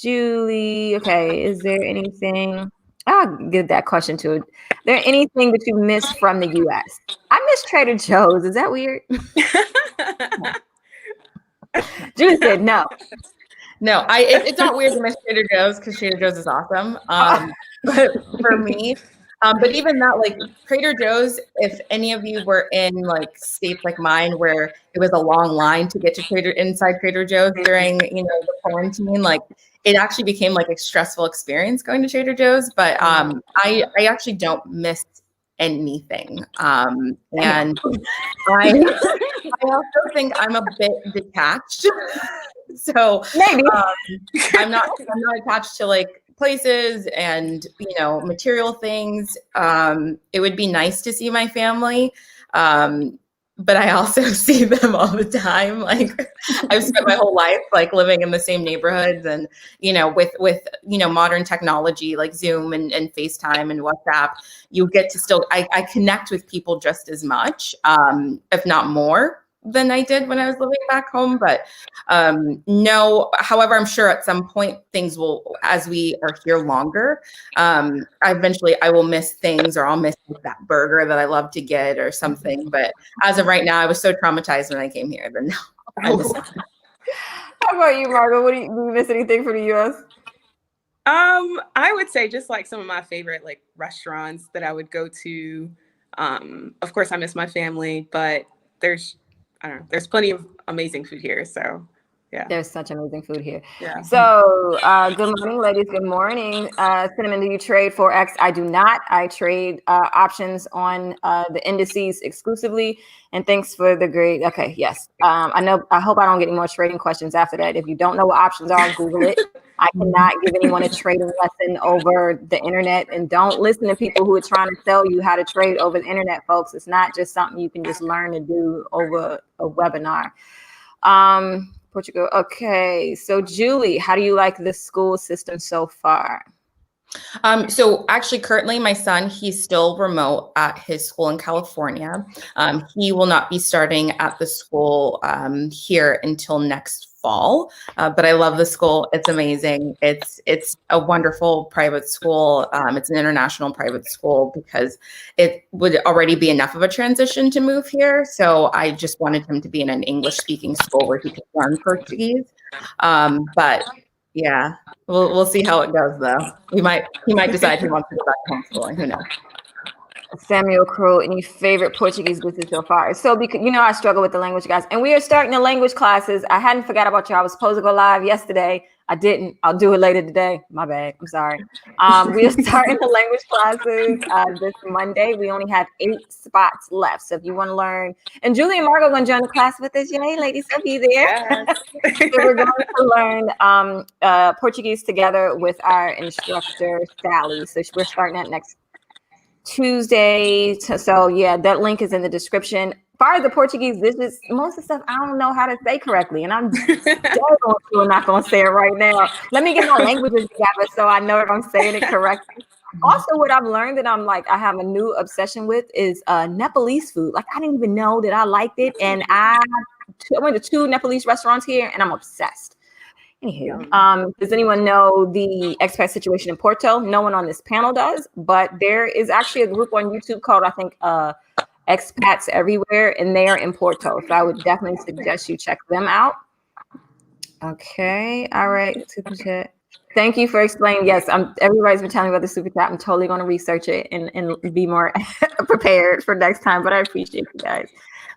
Julie. Okay, is there anything? I'll give that question to. Is there anything that you miss from the U.S.? I miss Trader Joe's. Is that weird? Julie said no. No, it's not weird to miss Trader Joe's because Trader Joe's is awesome. But for me, but even that, like Trader Joe's, if any of you were in like states like mine where it was a long line to get to inside Trader Joe's during, the quarantine, like it actually became like a stressful experience going to Trader Joe's. But I actually don't miss anything. And I also think I'm a bit detached. So maybe I'm not attached to like places and material things. It would be nice to see my family, but I also see them all the time. Like I've spent my whole life like living in the same neighborhoods, and with modern technology like Zoom and FaceTime and WhatsApp, you get to still I connect with people just as much, if not more, than I did when I was living back home. But no, however, I'm sure at some point things will, as we are here longer, eventually I will miss things, or I'll miss that burger that I love to get or something. But as of right now, I was so traumatized when I came here. But no, I miss it. How about you, Margo? Do you miss anything from the U.S.? I would say just like some of my favorite like restaurants that I would go to. Of course, I miss my family, but there's plenty of amazing food here. So yeah. There's such amazing food here. Yeah. So good morning, ladies. Good morning. Cinnamon, do you trade Forex? I do not. I trade options on the indices exclusively. And thanks for the great. Okay, yes. I hope I don't get any more trading questions after that. If you don't know what options are, Google it. I cannot give anyone a trading lesson over the internet, and don't listen to people who are trying to tell you how to trade over the internet, folks. It's not just something you can just learn to do over a webinar. Portugal. Okay. So Julie, how do you like the school system so far? So actually currently my son, he's still remote at his school in California. He will not be starting at the school here until next fall. But I love the school. It's amazing. It's a wonderful private school. It's an international private school because it would already be enough of a transition to move here. So I just wanted him to be in an English speaking school where he could learn Portuguese. But yeah, we'll see how it goes though. He might decide he wants to go back to homeschooling. Who knows? Samuel Crow, any favorite Portuguese business so far? So, because I struggle with the language, guys, and we are starting the language classes. I hadn't forgot about you. I was supposed to go live yesterday. I didn't. I'll do it later today. My bad. I'm sorry. We are starting the language classes this Monday. We only have 8 spots left. So if you want to learn, and Julie and Margo are going to join the class with us. Yay, ladies, so be there. Yes. So we're going to learn Portuguese together with our instructor, Sally. So we're starting that next Tuesday. So yeah, that link is in the description. As far as the Portuguese, this is most of the stuff I don't know how to say correctly, and I'm not going to say it right now. Let me get my languages together so I know if I'm saying it correctly. Also, what I've learned that I have a new obsession with is Nepalese food. Like I didn't even know that I liked it, and I went to 2 Nepalese restaurants here, and I'm obsessed. Anywho, does anyone know the expat situation in Porto? No one on this panel does, but there is actually a group on YouTube called, I think, Expats Everywhere, and they are in Porto. So I would definitely suggest you check them out. Okay. All right. Super chat. Thank you for explaining. Yes, everybody's been telling me about the super chat. I'm totally going to research it and be more prepared for next time, but I appreciate you guys.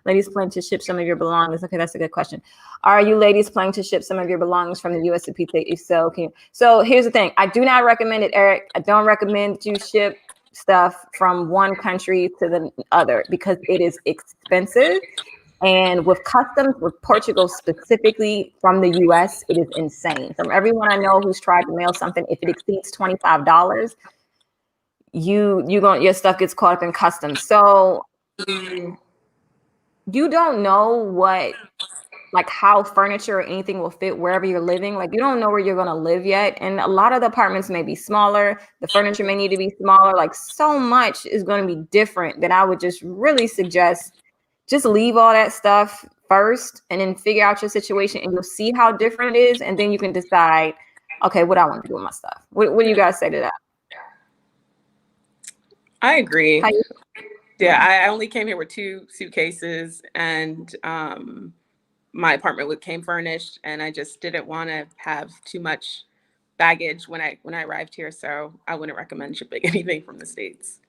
Ladies planning to ship some of your belongings. Okay, that's a good question. Are you ladies planning to ship some of your belongings from the U.S. to PTA? If so, so here's the thing. I do not recommend it, Eric. I don't recommend that you ship stuff from one country to the other because it is expensive. And with customs, with Portugal specifically from the U.S., it is insane. From everyone I know who's tried to mail something, if it exceeds $25, your stuff gets caught up in customs. So you don't know how furniture or anything will fit wherever you're living. Like you don't know where you're going to live yet. And a lot of the apartments may be smaller. The furniture may need to be smaller. Like so much is going to be different that I would just really suggest just leave all that stuff first and then figure out your situation and you'll see how different it is. And then you can decide, okay, what I want to do with my stuff. What do you guys say to that? I agree. Yeah, I only came here with 2 suitcases and my apartment came furnished, and I just didn't want to have too much baggage when I arrived here. So I wouldn't recommend shipping anything from the States.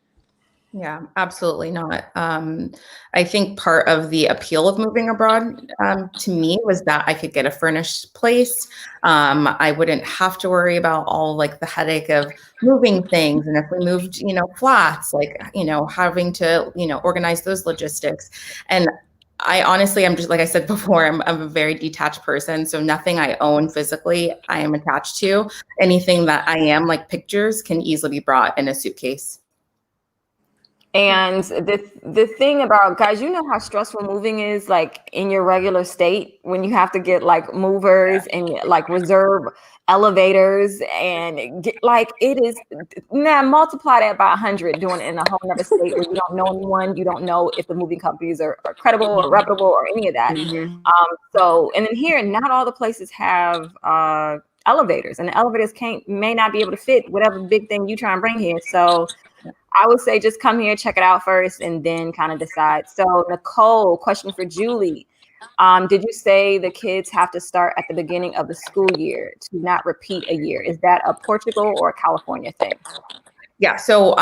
Yeah, absolutely not. I think part of the appeal of moving abroad to me was that I could get a furnished place. I wouldn't have to worry about all like the headache of moving things. And if we moved, flats, having to, organize those logistics. And I honestly, I'm just, like I said before, I'm a very detached person. So nothing I own physically, I am attached to. Anything that I am, like pictures, can easily be brought in a suitcase. And the thing about, guys, you know how stressful moving is, like in your regular state, when you have to get like movers and like reserve elevators and get like, it is now multiply that by 100 doing it in a whole other state where you don't know anyone, you don't know if the moving companies are credible or reputable or any of that. So, and then here, not all the places have elevators, and the elevators may not be able to fit whatever big thing you try and bring here. So I would say just come here, check it out first, and then kind of decide. So Nicole, question for Julie. Did you say the kids have to start at the beginning of the school year to not repeat a year? Is that a Portugal or a California thing? Yeah. So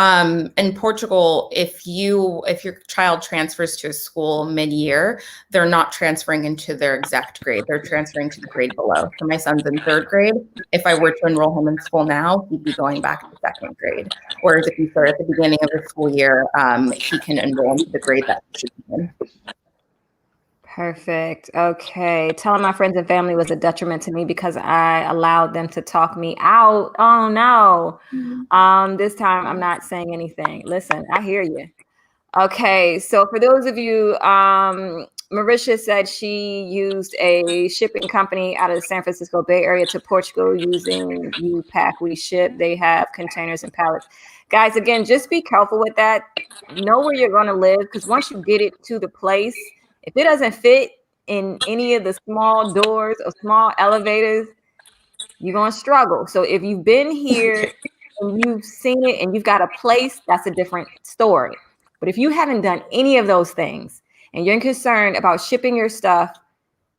in Portugal, if your child transfers to a school mid-year, they're not transferring into their exact grade. They're transferring to the grade below. So my son's in 3rd grade. If I were to enroll him in school now, he'd be going back to 2nd grade. Whereas if you start at the beginning of the school year, he can enroll into the grade that he should be in. Perfect. Okay. Telling my friends and family was a detriment to me because I allowed them to talk me out. Oh no. This time I'm not saying anything. Listen, I hear you. Okay. So for those of you, Marisha said she used a shipping company out of the San Francisco Bay Area to Portugal using U-Pack We Ship. They have containers and pallets. Guys, again, just be careful with that. Know where you're going to live, because once you get it to the place, if it doesn't fit, in any of the small doors or small elevators, you're going to struggle. So if you've been here and you've seen it and you've got a place, that's a different story. But if you haven't done any of those things and you're concerned about shipping your stuff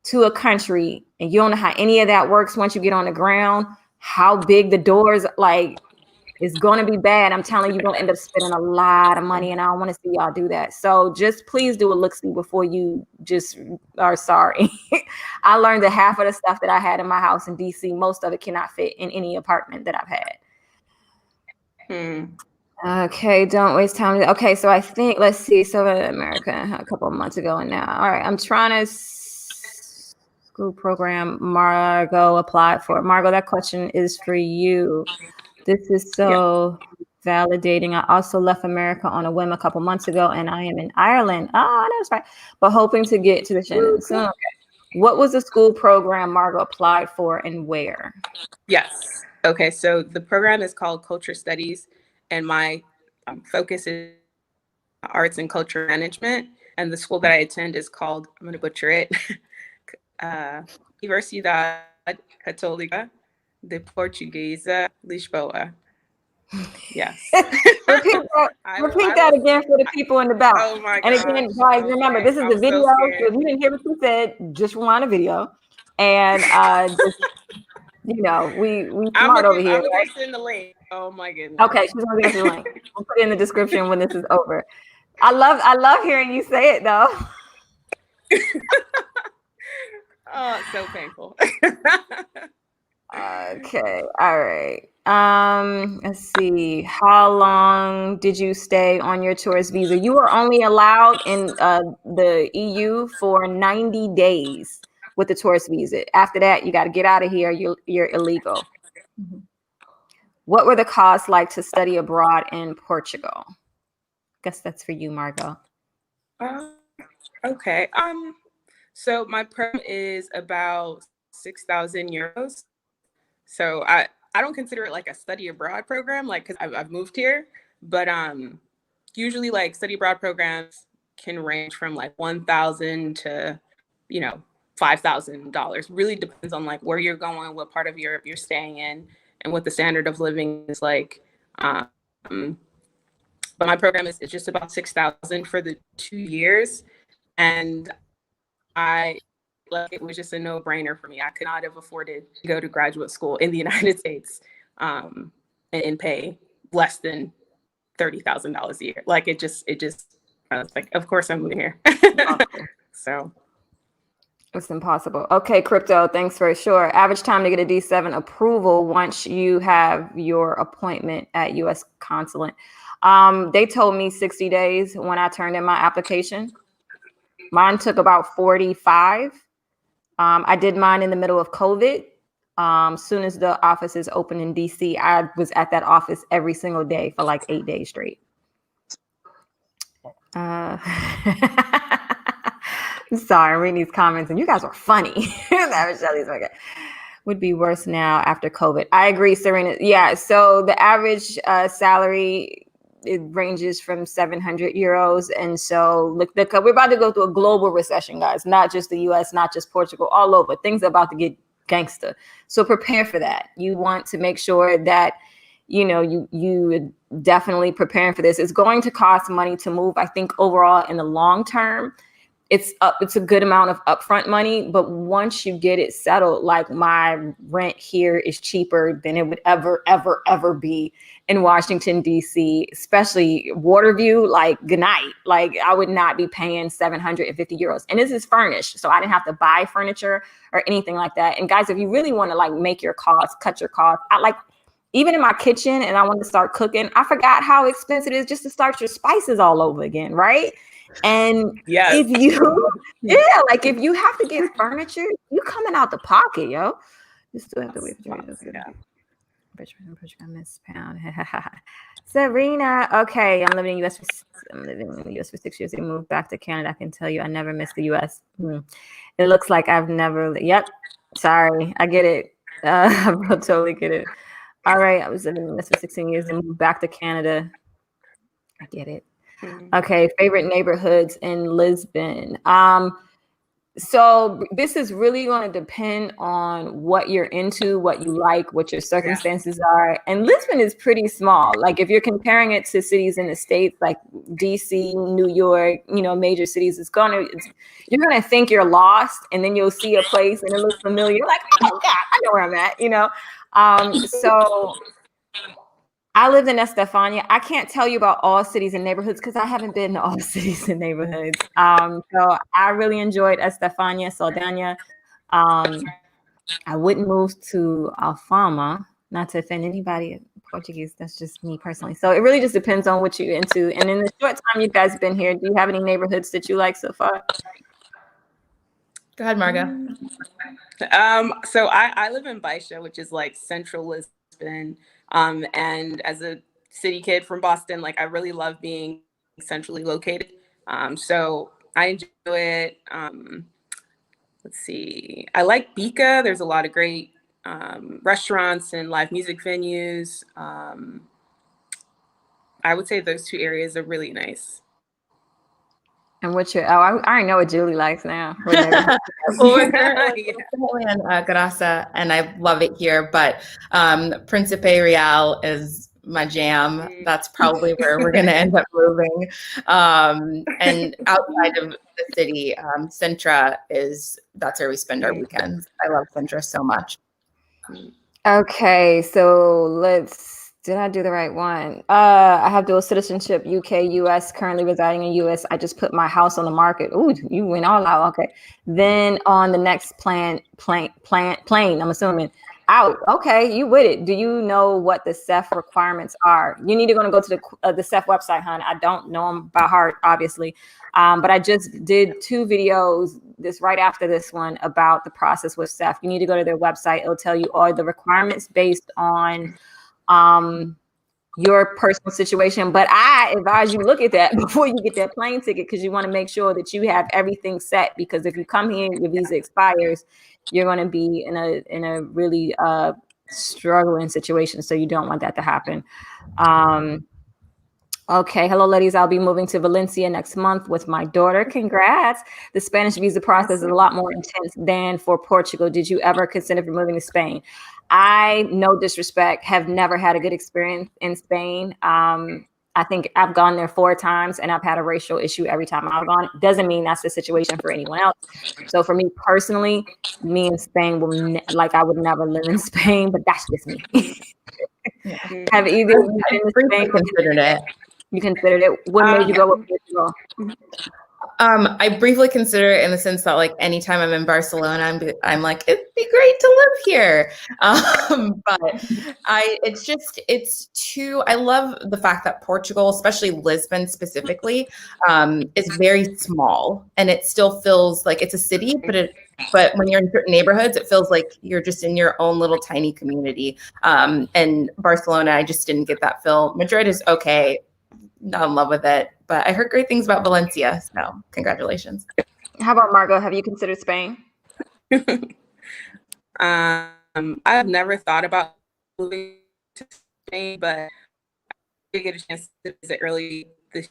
to a country and you don't know how any of that works once you get on the ground, how big the doors, like, it's going to be bad. I'm telling you, you're going to end up spending a lot of money, and I don't want to see y'all do that. So just please do a look-see before you just are sorry. I learned that half of the stuff that I had in my house in DC, most of it cannot fit in any apartment that I've had. Okay, don't waste time. Okay, so I think, let's see. So in America a couple of months ago and now. All right, I'm trying to school program Margo applied for. Margo, that question is for you. This is so validating. I also left America on a whim a couple months ago, and I am in Ireland. Oh, that's right. But hoping to get to the Shannon soon. Okay. What was the school program Margo applied for, and where? Yes. Okay. So the program is called Culture Studies, and my focus is arts and culture management. And the school that I attend is called, I'm going to butcher it, Universidade Católica de Portuguese, Lisboa. Yes. Repeat that again for the people in the back. Oh my God. And again, guys, remember, this is the video. So if you didn't hear what she said, just rewind the video. And just, you know, we smart over here. I'm going to send the link. Oh my goodness. Okay, she's going to give us the link. We'll put it in the description when this is over. I love hearing you say it, though. Oh, it's so painful. Okay, all right. Let's see. How long did you stay on your tourist visa? You are only allowed in the EU for 90 days with the tourist visa. After that, you got to get out of here. You're illegal. Mm-hmm. What were the costs like to study abroad in Portugal? I guess that's for you, Margo. Okay. So my program is about 6,000 euros. So I don't consider it like a study abroad program, like, because I've moved here, but usually like study abroad programs can range from like 1,000 to, you know, $5,000. Really depends on like where you're going, what part of Europe you're staying in, and what the standard of living is like. But my program is just about 6,000 for the 2 years, and it was just a no-brainer for me. I could not have afforded to go to graduate school in the United States and pay less than $30,000 a year. Like it just, I was like, of course I'm moving here. So it's impossible. Okay, Crypto, thanks for sure. Average time to get a D7 approval once you have your appointment at U.S. consulate. They told me 60 days when I turned in my application. Mine took about 45. I did mine in the middle of COVID. Soon as the offices opened in DC, I was at that office every single day for like 8 days straight. I'm sorry, I'm reading these comments, and you guys are funny. Would be worse now after COVID. I agree, Serena. Yeah, so the average salary, it ranges from 700 euros. And so look, we're about to go through a global recession, guys, not just the US, not just Portugal, all over. Things are about to get gangster. So prepare for that. You want to make sure that, you know, you definitely preparing for this. It's going to cost money to move. I think overall in the long term, it's a good amount of upfront money, but once you get it settled, like my rent here is cheaper than it would ever be in Washington, DC, especially Waterview, like good night. Like I would not be paying 750 euros. And this is furnished. So I didn't have to buy furniture or anything like that. And guys, if you really want to like make your costs, cut your costs, even in my kitchen and I want to start cooking, I forgot how expensive it is just to start your spices all over again, right? And if you have to get furniture, you coming out the pocket, yo. You still have to wait for Miss Pound. Serena. Okay, I'm living in the US for 6 years. I moved back to Canada. I can tell you I never missed the US. It looks like I've never. Yep. Sorry. I get it. I totally get it. All right. I was living in the US for 16 years and moved back to Canada. I get it. Okay, favorite neighborhoods in Lisbon. So this is really going to depend on what you're into, what you like, what your circumstances are. And Lisbon is pretty small. Like if you're comparing it to cities in the States, like DC, New York, major cities, you're going to think you're lost, and then you'll see a place and it looks familiar. You're like, oh God, I know where I'm at, So I lived in Estefania. I can't tell you about all cities and neighborhoods because I haven't been to all cities and neighborhoods. So I really enjoyed Estefania, Saldana. I wouldn't move to Alfama, not to offend anybody Portuguese. That's just me personally. So it really just depends on what you're into. And in the short time you guys have been here, do you have any neighborhoods that you like so far? Go ahead, Margo. So I live in Baixo, which is like central Lisbon. And as a city kid from Boston, like I really love being centrally located. So I enjoy it. Let's see. I like Bica. There's a lot of great restaurants and live music venues. I would say those two areas are really nice. And what's your? I already know what Julie likes now. We're currently in Graça, and I love it here. But Príncipe Real is my jam. That's probably where we're going to end up moving. And outside of the city, Sintra that's where we spend our weekends. I love Sintra so much. Okay, so did I do the right one? I have dual citizenship, UK, US, currently residing in US. I just put my house on the market. Ooh, you went all out. Okay. Then on the next plane, I'm assuming, out. Okay, you with it. Do you know what the CEF requirements are? You need to go to the CEF website, hon. I don't know them by heart, obviously. But I just did 2 videos right after this one about the process with CEF. You need to go to their website. It'll tell you all the requirements based on your personal situation. But I advise you look at that before you get that plane ticket, because you want to make sure that you have everything set, because if you come here and your visa expires, you're going to be in a really struggling situation. So you don't want that to happen. Okay. Hello, ladies. I'll be moving to Valencia next month with my daughter. Congrats. The Spanish visa process is a lot more intense than for Portugal. Did you ever consider moving to Spain? I, no disrespect, have never had a good experience in Spain. I think I've gone there 4 times and I've had a racial issue every time I've gone. Doesn't mean that's the situation for anyone else. So for me personally, me in Spain I would never live in Spain, but that's just me. Have either of you been to Spain? Considered it. You considered it? What made you go with Portugal? I briefly consider it in the sense that, like, anytime I'm in Barcelona, I'm like, it'd be great to live here. But I love the fact that Portugal, especially Lisbon specifically, is very small, and it still feels like it's a city, but when you're in certain neighborhoods, it feels like you're just in your own little tiny community. And Barcelona, I just didn't get that feel. Madrid is okay. Not in love with it, but I heard great things about Valencia, so congratulations. How about Margo? Have you considered Spain? I've never thought about moving to Spain, but I did get a chance to visit early this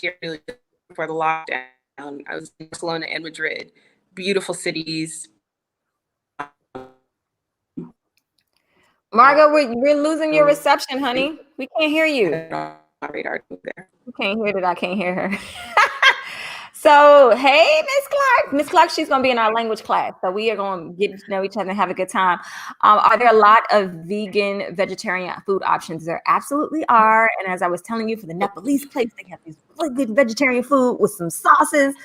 year, really before the lockdown. I was in Barcelona and Madrid, beautiful cities. Margo, we're losing your reception, honey. We can't hear you. Radar there. You can't hear that. I can't hear her. So, hey, Miss Clark. Miss Clark, she's going to be in our language class. So we are going to get to know each other and have a good time. Are there a lot of vegan, vegetarian food options? There absolutely are. And as I was telling you, for the Nepalese place, they have these really good vegetarian food with some sauces.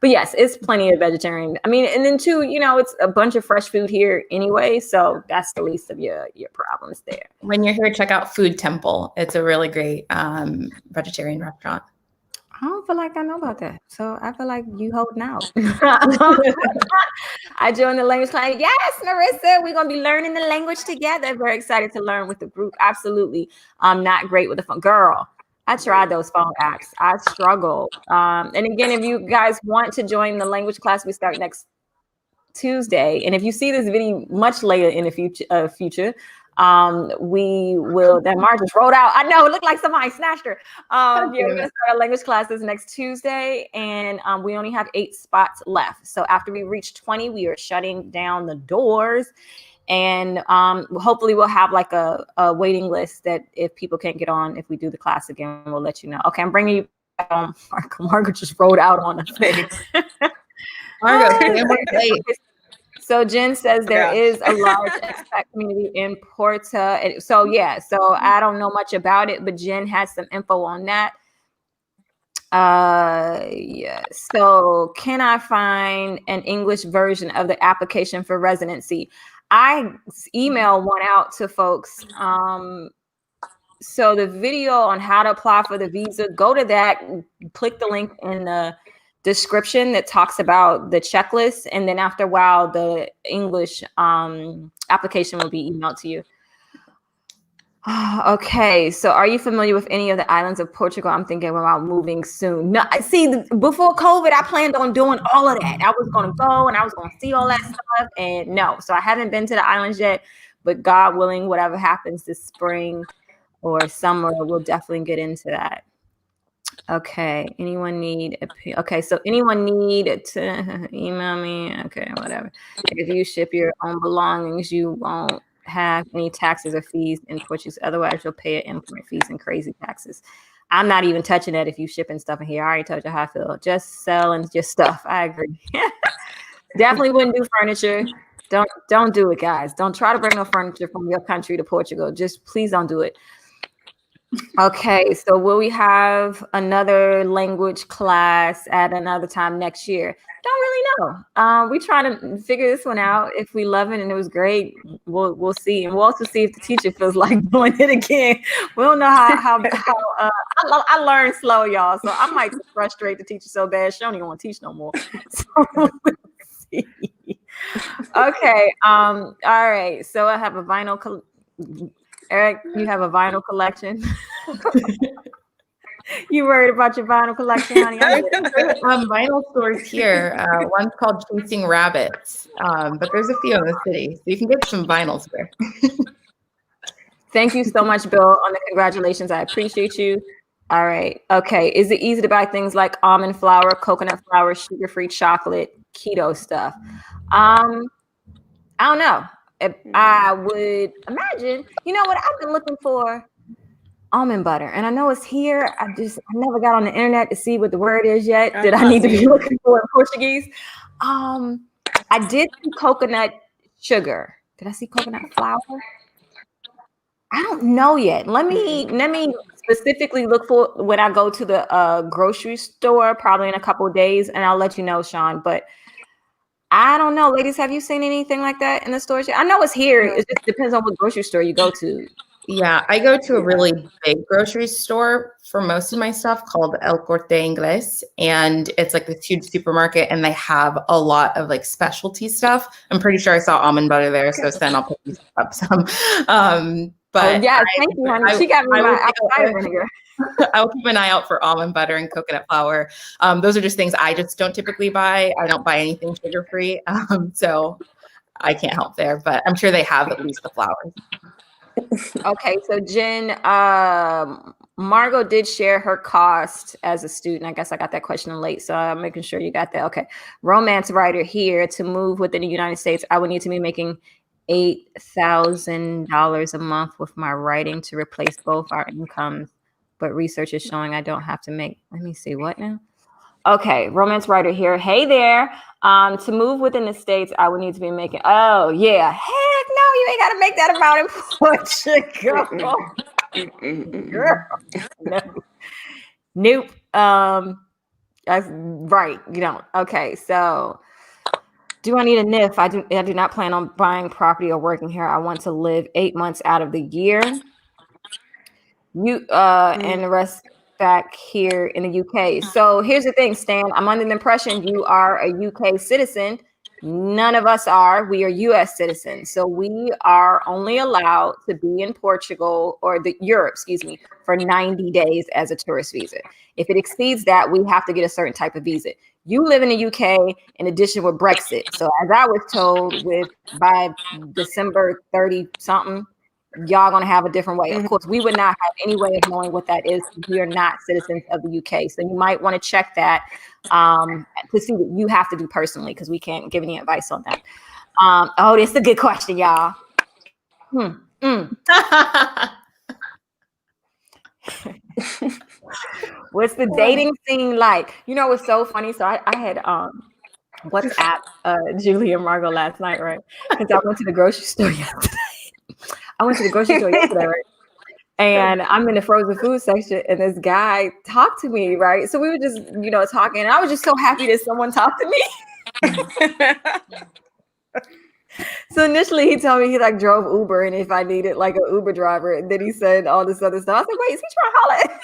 But yes, it's plenty of vegetarian. I mean, and then too, it's a bunch of fresh food here anyway. So that's the least of your problems there. When you're here, check out Food Temple. It's a really great vegetarian restaurant. I don't feel like I know about that. So I feel like you holding out. I joined the language class. Yes, Marissa, we're going to be learning the language together. Very excited to learn with the group. Absolutely. I'm not great with the phone. Girl, I tried those phone apps. I struggled. And again, if you guys want to join the language class, we start next Tuesday. And if you see this video much later in the future, We will, that Marge just rolled out. I know, it looked like somebody snatched her. Yeah, we're going to start our language classes next Tuesday, and we only have 8 spots left. So after we reach 20, we are shutting down the doors. And hopefully we'll have like a waiting list that if people can't get on, if we do the class again, we'll let you know. Okay, I'm bringing you Margo just rolled out on us. Margo, so Jen says there is a large expat community in Porta. So yeah, so I don't know much about it, but Jen has some info on that. Yeah. So can I find an English version of the application for residency? I emailed one out to folks. So the video on how to apply for the visa, go to that, click the link in the description that talks about the checklist, and then after a while the English application will be emailed to you. Okay, so are you familiar with any of the islands of Portugal? I'm thinking about moving soon. No, I see, before COVID I planned on doing all of that. I was going to go and I was going to see all that stuff, and no, so I haven't been to the islands yet, but God willing, whatever happens this spring or summer, we'll definitely get into that. Okay, anyone need okay, so anyone need to email me? Okay, whatever. If you ship your own belongings, you won't have any taxes or fees in Portuguese. Otherwise, you'll pay import fees and crazy taxes. I'm not even touching that if you shipping stuff in here. I already told you how I feel. Just selling just stuff. I agree. Definitely wouldn't do furniture. Don't do it, guys. Don't try to bring no furniture from your country to Portugal. Just please don't do it. Okay, so will we have another language class at another time next year? Don't really know. We try to figure this one out. If we love it and it was great, we'll see, and we'll also see if the teacher feels like doing it again. We don't know how I learn slow, y'all. So I might frustrate the teacher so bad she don't even want to teach no more. So we'll see. Okay. All right. So I have a vinyl. Eric, you have a vinyl collection. You worried about your vinyl collection, honey? Vinyl stores here. One's called Chasing Rabbits, but there's a few in the city, so you can get some vinyls there. Thank you so much, Bill, on the congratulations. I appreciate you. All right. Okay. Is it easy to buy things like almond flour, coconut flour, sugar-free chocolate, keto stuff? I don't know. I would imagine, you know what, I've been looking for almond butter, and I know it's here. I never got on the internet to see what the word is yet that I need to be looking for in Portuguese. I did see coconut sugar. Did I see coconut flour? I don't know yet. Let me specifically look for when I go to the grocery store, probably in a couple of days, and I'll let you know, Sean. But I don't know, ladies. Have you seen anything like that in the stores yet? I know it's here. It just depends on what grocery store you go to. Yeah, I go to a really big grocery store for most of my stuff called El Corte Inglés, and it's like this huge supermarket, and they have a lot of like specialty stuff. I'm pretty sure I saw almond butter there, so then I'll pick up some. But yeah, thank you, honey. She got me my apple vinegar. I'll keep an eye out for almond butter and coconut flour. Those are just things I just don't typically buy. I don't buy anything sugar-free, so I can't help there. But I'm sure they have at least the flours. Okay, so Jen, Margo did share her cost as a student. I guess I got that question late, so I'm making sure you got that. Okay, romance writer here. To move within the United States, I would need to be making $8,000 a month with my writing to replace both our incomes. But research is showing I don't have to make, let me see, what now? Okay, romance writer here. Hey there. To move within the States, I would need to be making, oh yeah, heck no, you ain't got to make that amount in Portugal. Girl. No. Nope. That's right, you don't. Okay, so do I need a NIF? I do not plan on buying property or working here. I want to live 8 months out of the year. And the rest back here in the UK. So here's the thing, Stan. I'm under the impression you are a UK citizen. None of us are. We are US citizens. So we are only allowed to be in Portugal or Europe, for 90 days as a tourist visa. If it exceeds that, we have to get a certain type of visa. You live in the UK in addition with Brexit. So as I was told, by December 30 something, y'all gonna have a different way. Of course, we would not have any way of knowing what that is. We are not citizens of the UK, so you might want to check that to see what you have to do personally, because we can't give any advice on that. Oh, this is a good question, y'all. What's the dating scene like? You know, it's so funny. So I had WhatsApp Julie and Margo last night, right? Because I went to the grocery store yesterday. Right? And I'm in the frozen food section, and this guy talked to me, right? So we were just, talking. And I was just so happy that someone talked to me. So initially he told me he like drove Uber, and if I needed like an Uber driver, and then he said all this other stuff. I was like, wait, is he trying to holler at me?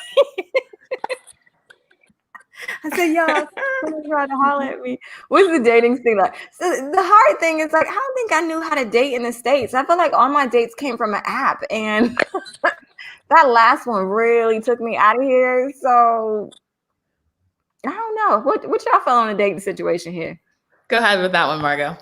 I said, y'all, someone's trying to holler at me. What's the dating scene like? So the hard thing is, like, I don't think I knew how to date in the States. I feel like all my dates came from an app, and that last one really took me out of here. So I don't know. What y'all feel on the dating situation here? Go ahead with that one, Margo.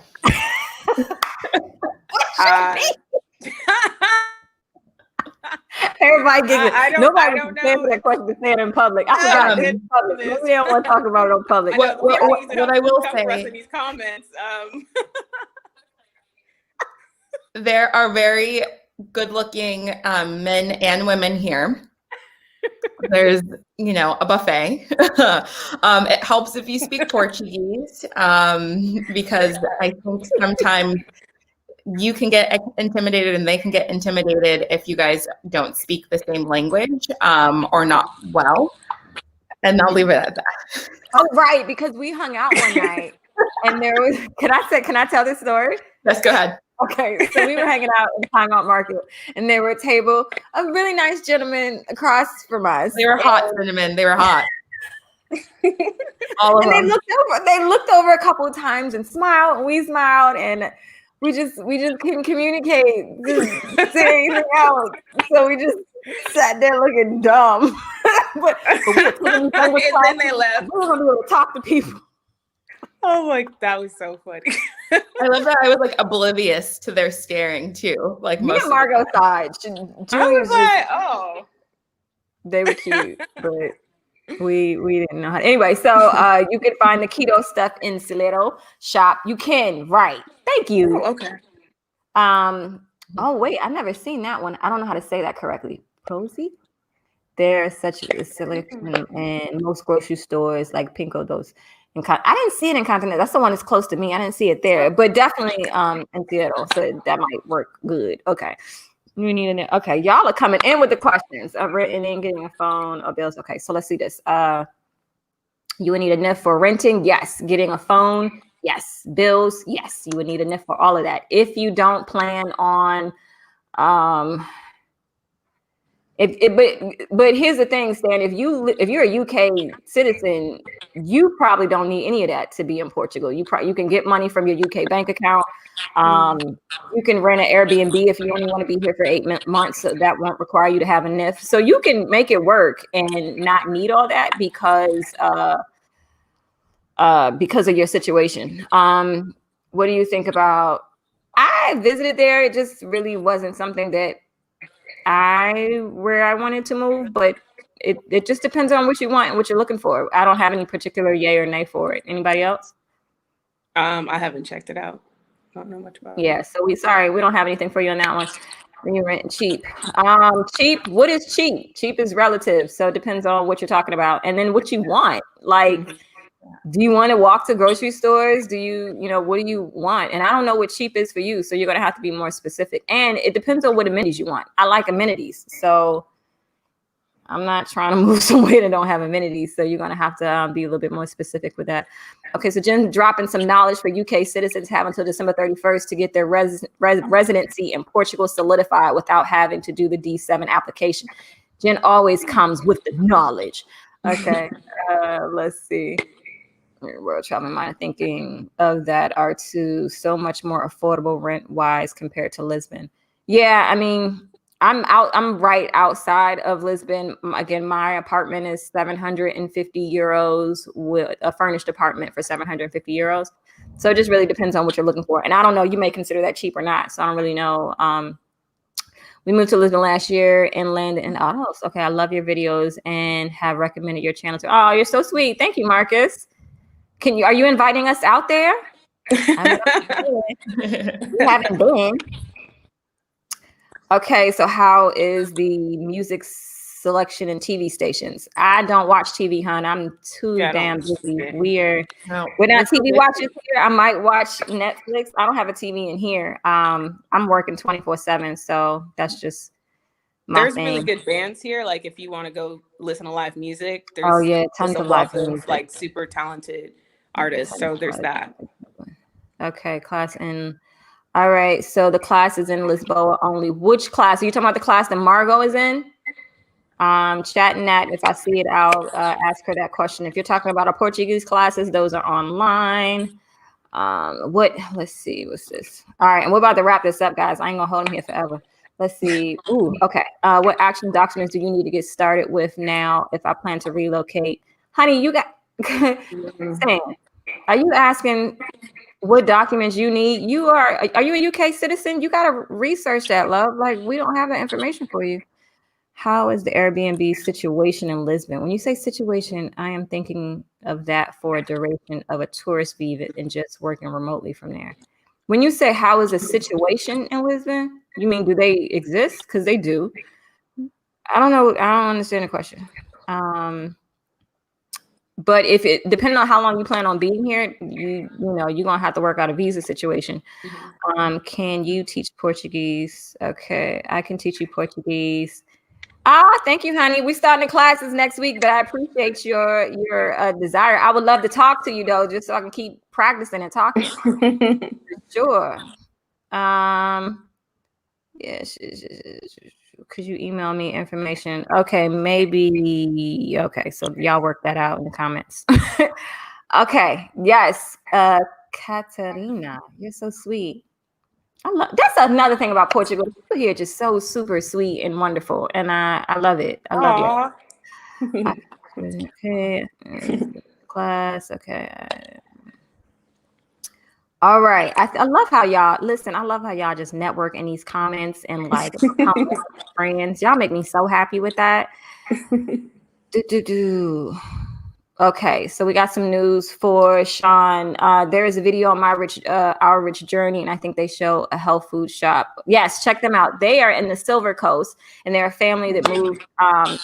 Everybody giggling. Nobody don't answer know. that question to say it in public. I forgot it in public. Maybe they don't want to talk about it in public. What I will say in these comments. There are very good-looking men and women here. There's, a buffet. It helps if you speak Portuguese, because I think sometimes you can get intimidated and they can get intimidated if you guys don't speak the same language or not well. And I'll leave it at that. Oh, right, because we hung out one night and there was, can I tell this story? Yes, go ahead. Okay, so we were hanging out in Time Out Market, and there were a table of really nice gentlemen across from us. They were hot, cinnamon. They were hot. All of them. They looked over a couple of times and smiled, and we smiled, and we just couldn't communicate, just say anything else. So we just sat there looking dumb. but we were and then they left. We were gonna be able to talk to people. Oh my, that was so funny. I love that I was like oblivious to their staring too. Like me and Margo side. I was like, oh, they were cute, but we didn't know how. Anyway, so you can find the keto stuff in Sileto shop. You can, right? Thank you. Oh, okay. Oh wait, I've never seen that one. I don't know how to say that correctly. Prosy. There's such a selection in most grocery stores like Pinko Dos. I didn't see it in Continental. That's the one that's close to me. I didn't see it there, but definitely in Seattle. So that might work good. Okay. You need an okay. Y'all are coming in with the questions. I've written in getting a phone or bills. Okay, so let's see this. You would need a NIF for renting. Yes. Getting a phone. Yes. Bills. Yes. You would need a NIF for all of that. If you don't plan on but here's the thing, Stan. If you're a UK citizen, you probably don't need any of that to be in Portugal. You can get money from your UK bank account. You can rent an Airbnb if you only want to be here for 8 months. So that won't require you to have a NIF. So you can make it work and not need all that because of your situation. What do you think about? I visited there. It just really wasn't something that where I wanted to move, but it just depends on what you want and what you're looking for. I don't have any particular yay or nay for it. Anybody else? I haven't checked it out. I don't know much about it. Yeah, so we don't have anything for you on that one. Then you rent cheap. Cheap, what is cheap? Cheap is relative, so it depends on what you're talking about. And then what you want. Like, do you want to walk to grocery stores? Do you what do you want? And I don't know what cheap is for you, so you're going to have to be more specific. And it depends on what amenities you want. I like amenities, so I'm not trying to move somewhere that don't have amenities, so you're going to have to be a little bit more specific with that. Okay, so Jen dropping some knowledge for UK citizens have until December 31st to get their residency in Portugal solidified without having to do the D7 application. Jen always comes with the knowledge. Okay, let's see. World traveling, my thinking of that are two so much more affordable rent wise compared to Lisbon. Yeah, I mean, I'm right outside of Lisbon. Again, my apartment is 750 euros with a furnished apartment for 750 euros. So it just really depends on what you're looking for. And I don't know, you may consider that cheap or not. So I don't really know We moved to Lisbon last year and landed in Autos. Okay, I love your videos and have recommended your channel to. Oh, you're so sweet. Thank you, Marcus. Are you inviting us out there? We haven't been. Okay, so how is the music selection in TV stations? I don't watch TV, hon. I'm too damn busy. We're not TV watchers here. I might watch Netflix. I don't have a TV in here. I'm working 24/7, so that's just there's really good bands here. Like if you want to go listen to live music, there's tons of live music. Like super talented artists. So there's that. Okay, class in. All right, so the class is in Lisboa only. Which class? Are you talking about the class that Margo is in? Chatting that. If I see it, I'll ask her that question. If you're talking about our Portuguese classes, those are online. Let's see, what's this? All right, and we're about to wrap this up, guys. I ain't gonna hold them here forever. Let's see. Ooh, okay. What action documents do you need to get started with now if I plan to relocate? Honey, you got Sam, are you asking what documents you need? Are you a UK citizen? You gotta research that, love. Like, we don't have that information for you. How is the Airbnb situation in Lisbon? When you say situation, I am thinking of that for a duration of a tourist visa and just working remotely from there. When you say how is the situation in Lisbon, you mean do they exist? Because they do. I don't know. I don't understand the question. But if it depending on how long you plan on being here, you know you're gonna have to work out a visa situation. Can you teach Portuguese? Okay, I can teach you Portuguese. Thank you, honey. We starting the classes next week, but I appreciate your desire. I would love to talk to you though, just so I can keep practicing and talking. Sure. Yes. Could you email me information? Okay, maybe. Okay, so y'all work that out in the comments. Okay. Yes. Katarina, you're so sweet. That's another thing about Portugal. People here are just so super sweet and wonderful, and I love it. I love it. Okay, class. Okay. All right. I love how y'all listen. I love how y'all just network in these comments and like friends. Y'all make me so happy with that. Okay, so we got some news for Sean. There is a video on Our Rich Journey, and I think they show a health food shop. Yes, check them out. They are in the Silver Coast, and they're a family that moved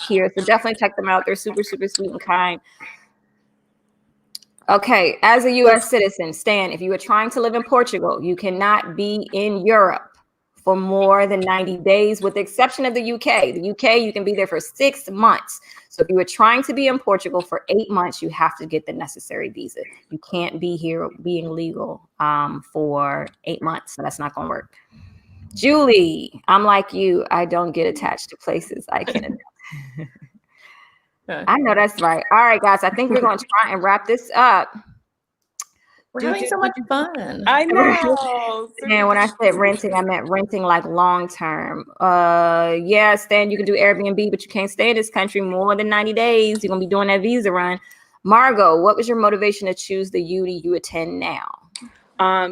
here. So definitely check them out. They're super, super sweet and kind. Okay, as a U.S. citizen, Stan, if you are trying to live in Portugal, you cannot be in Europe for more than 90 days, with the exception of the UK. The UK, you can be there for 6 months. So if you were trying to be in Portugal for 8 months, you have to get the necessary visa. You can't be here being legal for 8 months. So that's not going to work. Julie, I'm like you. I don't get attached to places I can. I know that's right. All right, guys. I think we're going to try and wrap this up. We're having so much fun. I know. And when I said renting, I meant renting like long term. Yeah, Stan, you can do Airbnb, but you can't stay in this country more than 90 days. You're gonna be doing that visa run. Margo, what was your motivation to choose the UD you attend now?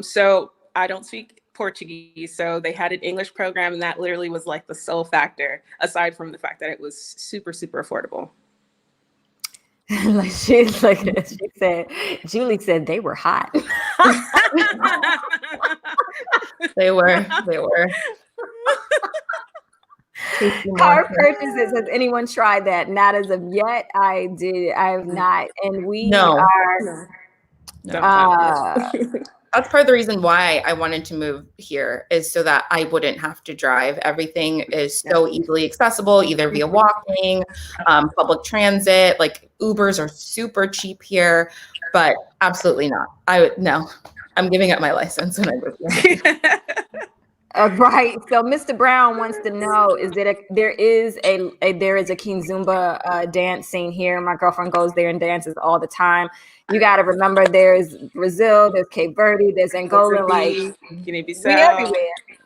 So I don't speak Portuguese, so they had an English program, and that literally was like the sole factor, aside from the fact that it was super, super affordable. Like she said, Julie said they were hot. They were. Car purchases. Has anyone tried that? Not as of yet. I have not. And we are. That's part of the reason why I wanted to move here, is so that I wouldn't have to drive. Everything is so easily accessible, either via walking, public transit. Like Ubers are super cheap here, but absolutely not. I'm giving up my license when I move here. Right. So Mr. Brown wants to know, is that there is a Kizomba dance scene here. My girlfriend goes there and dances all the time. You got to remember, there's Brazil, there's Cape Verde, there's Angola, like Guinea-Bissau. We everywhere.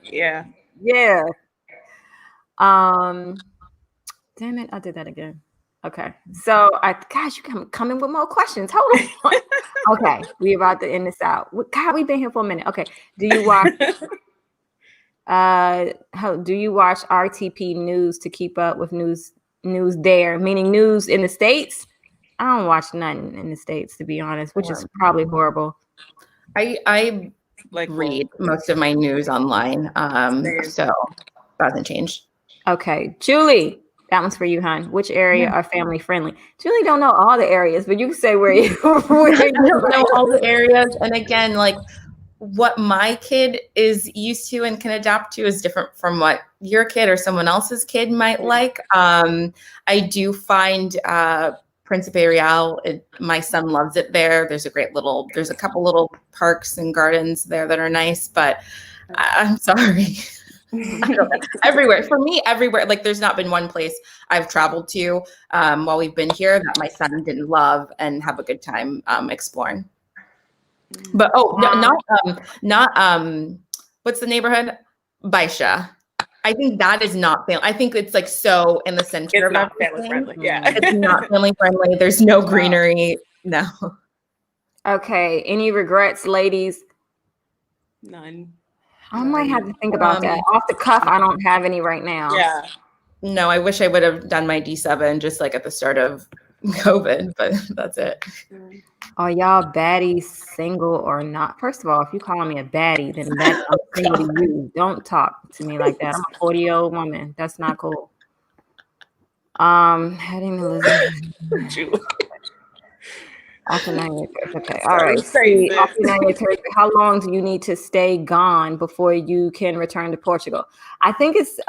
Yeah. Yeah. Damn it, I did that again. Okay. So gosh, you coming with more questions. Hold on. Okay, we about to end this out. God, we've been here for a minute. Okay. Do you watch How do you watch RTP news to keep up with news there? Meaning news in the States? I don't watch nothing in the States, to be honest, which is probably horrible. I read most of my news online, so that hasn't changed. Okay, Julie, that one's for you, hon. Which area are family friendly? Julie don't know all the areas, but you can say where you. I don't know all the areas, and again, like what my kid is used to and can adapt to is different from what your kid or someone else's kid might like. I do find Principe Real, my son loves it there. There's a couple little parks and gardens there that are nice, but I'm sorry. Everywhere for me, everywhere. Like there's not been one place I've traveled to while we've been here that my son didn't love and have a good time exploring. But not what's the neighborhood? Baisha. I think that is not family. I think it's like so in the center of not family friendly. Yeah. It's not family friendly. There's no greenery. No. Okay. Any regrets, ladies? None. I might have to think about that. Off the cuff, I don't have any right now. Yeah. No, I wish I would have done my D7 just like at the start of COVID, but that's it. Are y'all baddies single or not? First of all, if you call me a baddie, then that's single to you. Don't talk to me like that. I'm a 40-year-old woman. That's not cool. Heading to Lisbon. After 9 years. Okay. All right. See, after 9 years, how long do you need to stay gone before you can return to Portugal? I think it's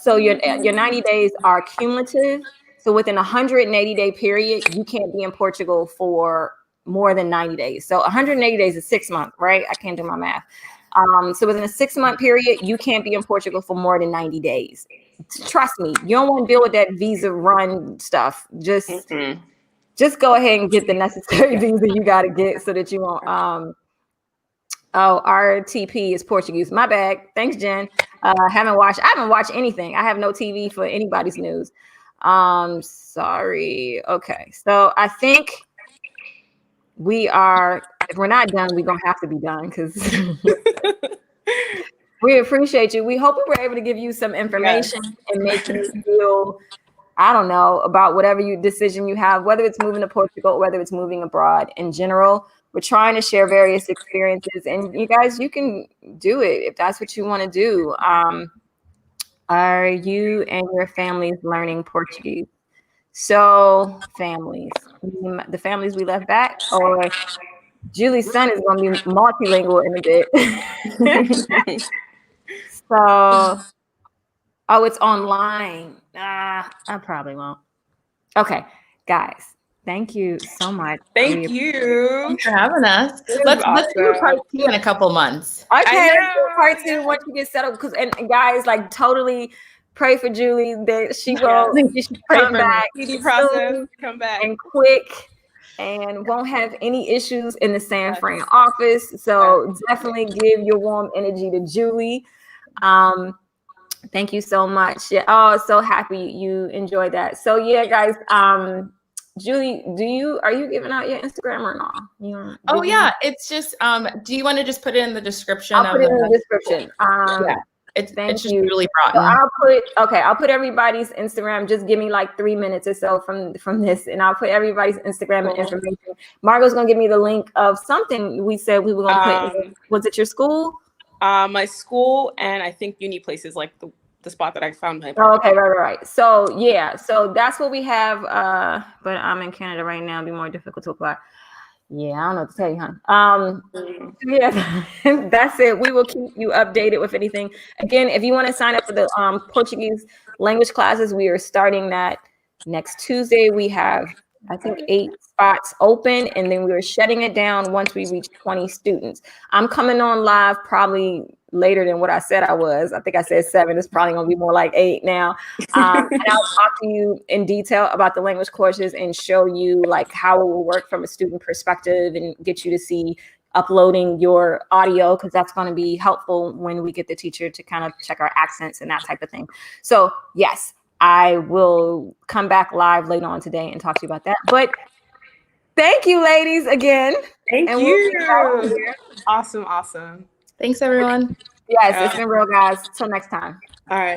so your 90 days are cumulative. So within a 180-day period, you can't be in Portugal for more than 90 days. So 180 days is 6 months, right? I can't do my math. So within a 6-month period, you can't be in Portugal for more than 90 days. Trust me, you don't want to deal with that visa run stuff. Just go ahead and get the necessary visa you got to get so that you won't. RTP is Portuguese. My bad. Thanks, Jen. I haven't watched anything. I have no TV for anybody's news. Sorry. Okay. So I think if we're not done, we're going to have to be done because we appreciate you. We hope we were able to give you some information and make you feel, I don't know, about whatever decision you have, whether it's moving to Portugal, whether it's moving abroad in general. We're trying to share various experiences, and you guys, you can do it if that's what you want to do. Are you and your families learning Portuguese? So families, the families we left back, or Julie's son is going to be multilingual in a bit. So, it's online. I probably won't. Okay, guys, thank you so much. Thank you. Thanks for having us. Let's do part 2 in a couple months. Okay, let's do part 2 once you get settled. Because and guys, like totally pray for Julie that she should come back. Come back and quick, and won't have any issues in the San Fran office. So definitely give your warm energy to Julie. Thank you so much. Yeah. Oh, so happy you enjoyed that. So yeah, guys. Julie, are you giving out your Instagram or not? Yeah. It's just do you want to just put it in the description? I'll put it in the description. It's just really rotten. So I'll put everybody's Instagram. Just give me like 3 minutes or so from this, and I'll put everybody's Instagram and information. Margo's gonna give me the link of something we said we were gonna put. Was it your school? My school, and I think uni places like the spot that I found. Okay, right. So yeah, so that's what we have. But I'm in Canada right now. It'd be more difficult to apply. Yeah, I don't know what to tell you, hon. Yeah, that's it. We will keep you updated with anything. Again, if you want to sign up for the Portuguese language classes, we are starting that next Tuesday. We have, I think, 8 spots open, and then we are shutting it down once we reach 20 students. I'm coming on live probably later than what I said I was. I think I said 7. It's probably going to be more like 8 now. And I'll talk to you in detail about the language courses and show you like how it will work from a student perspective and get you to see uploading your audio, because that's going to be helpful when we get the teacher to kind of check our accents and that type of thing. So yes, I will come back live later on today and talk to you about that. But thank you, ladies, again. Thank you. Awesome. Thanks, everyone. Yes, it's been real, guys. Till next time. All right.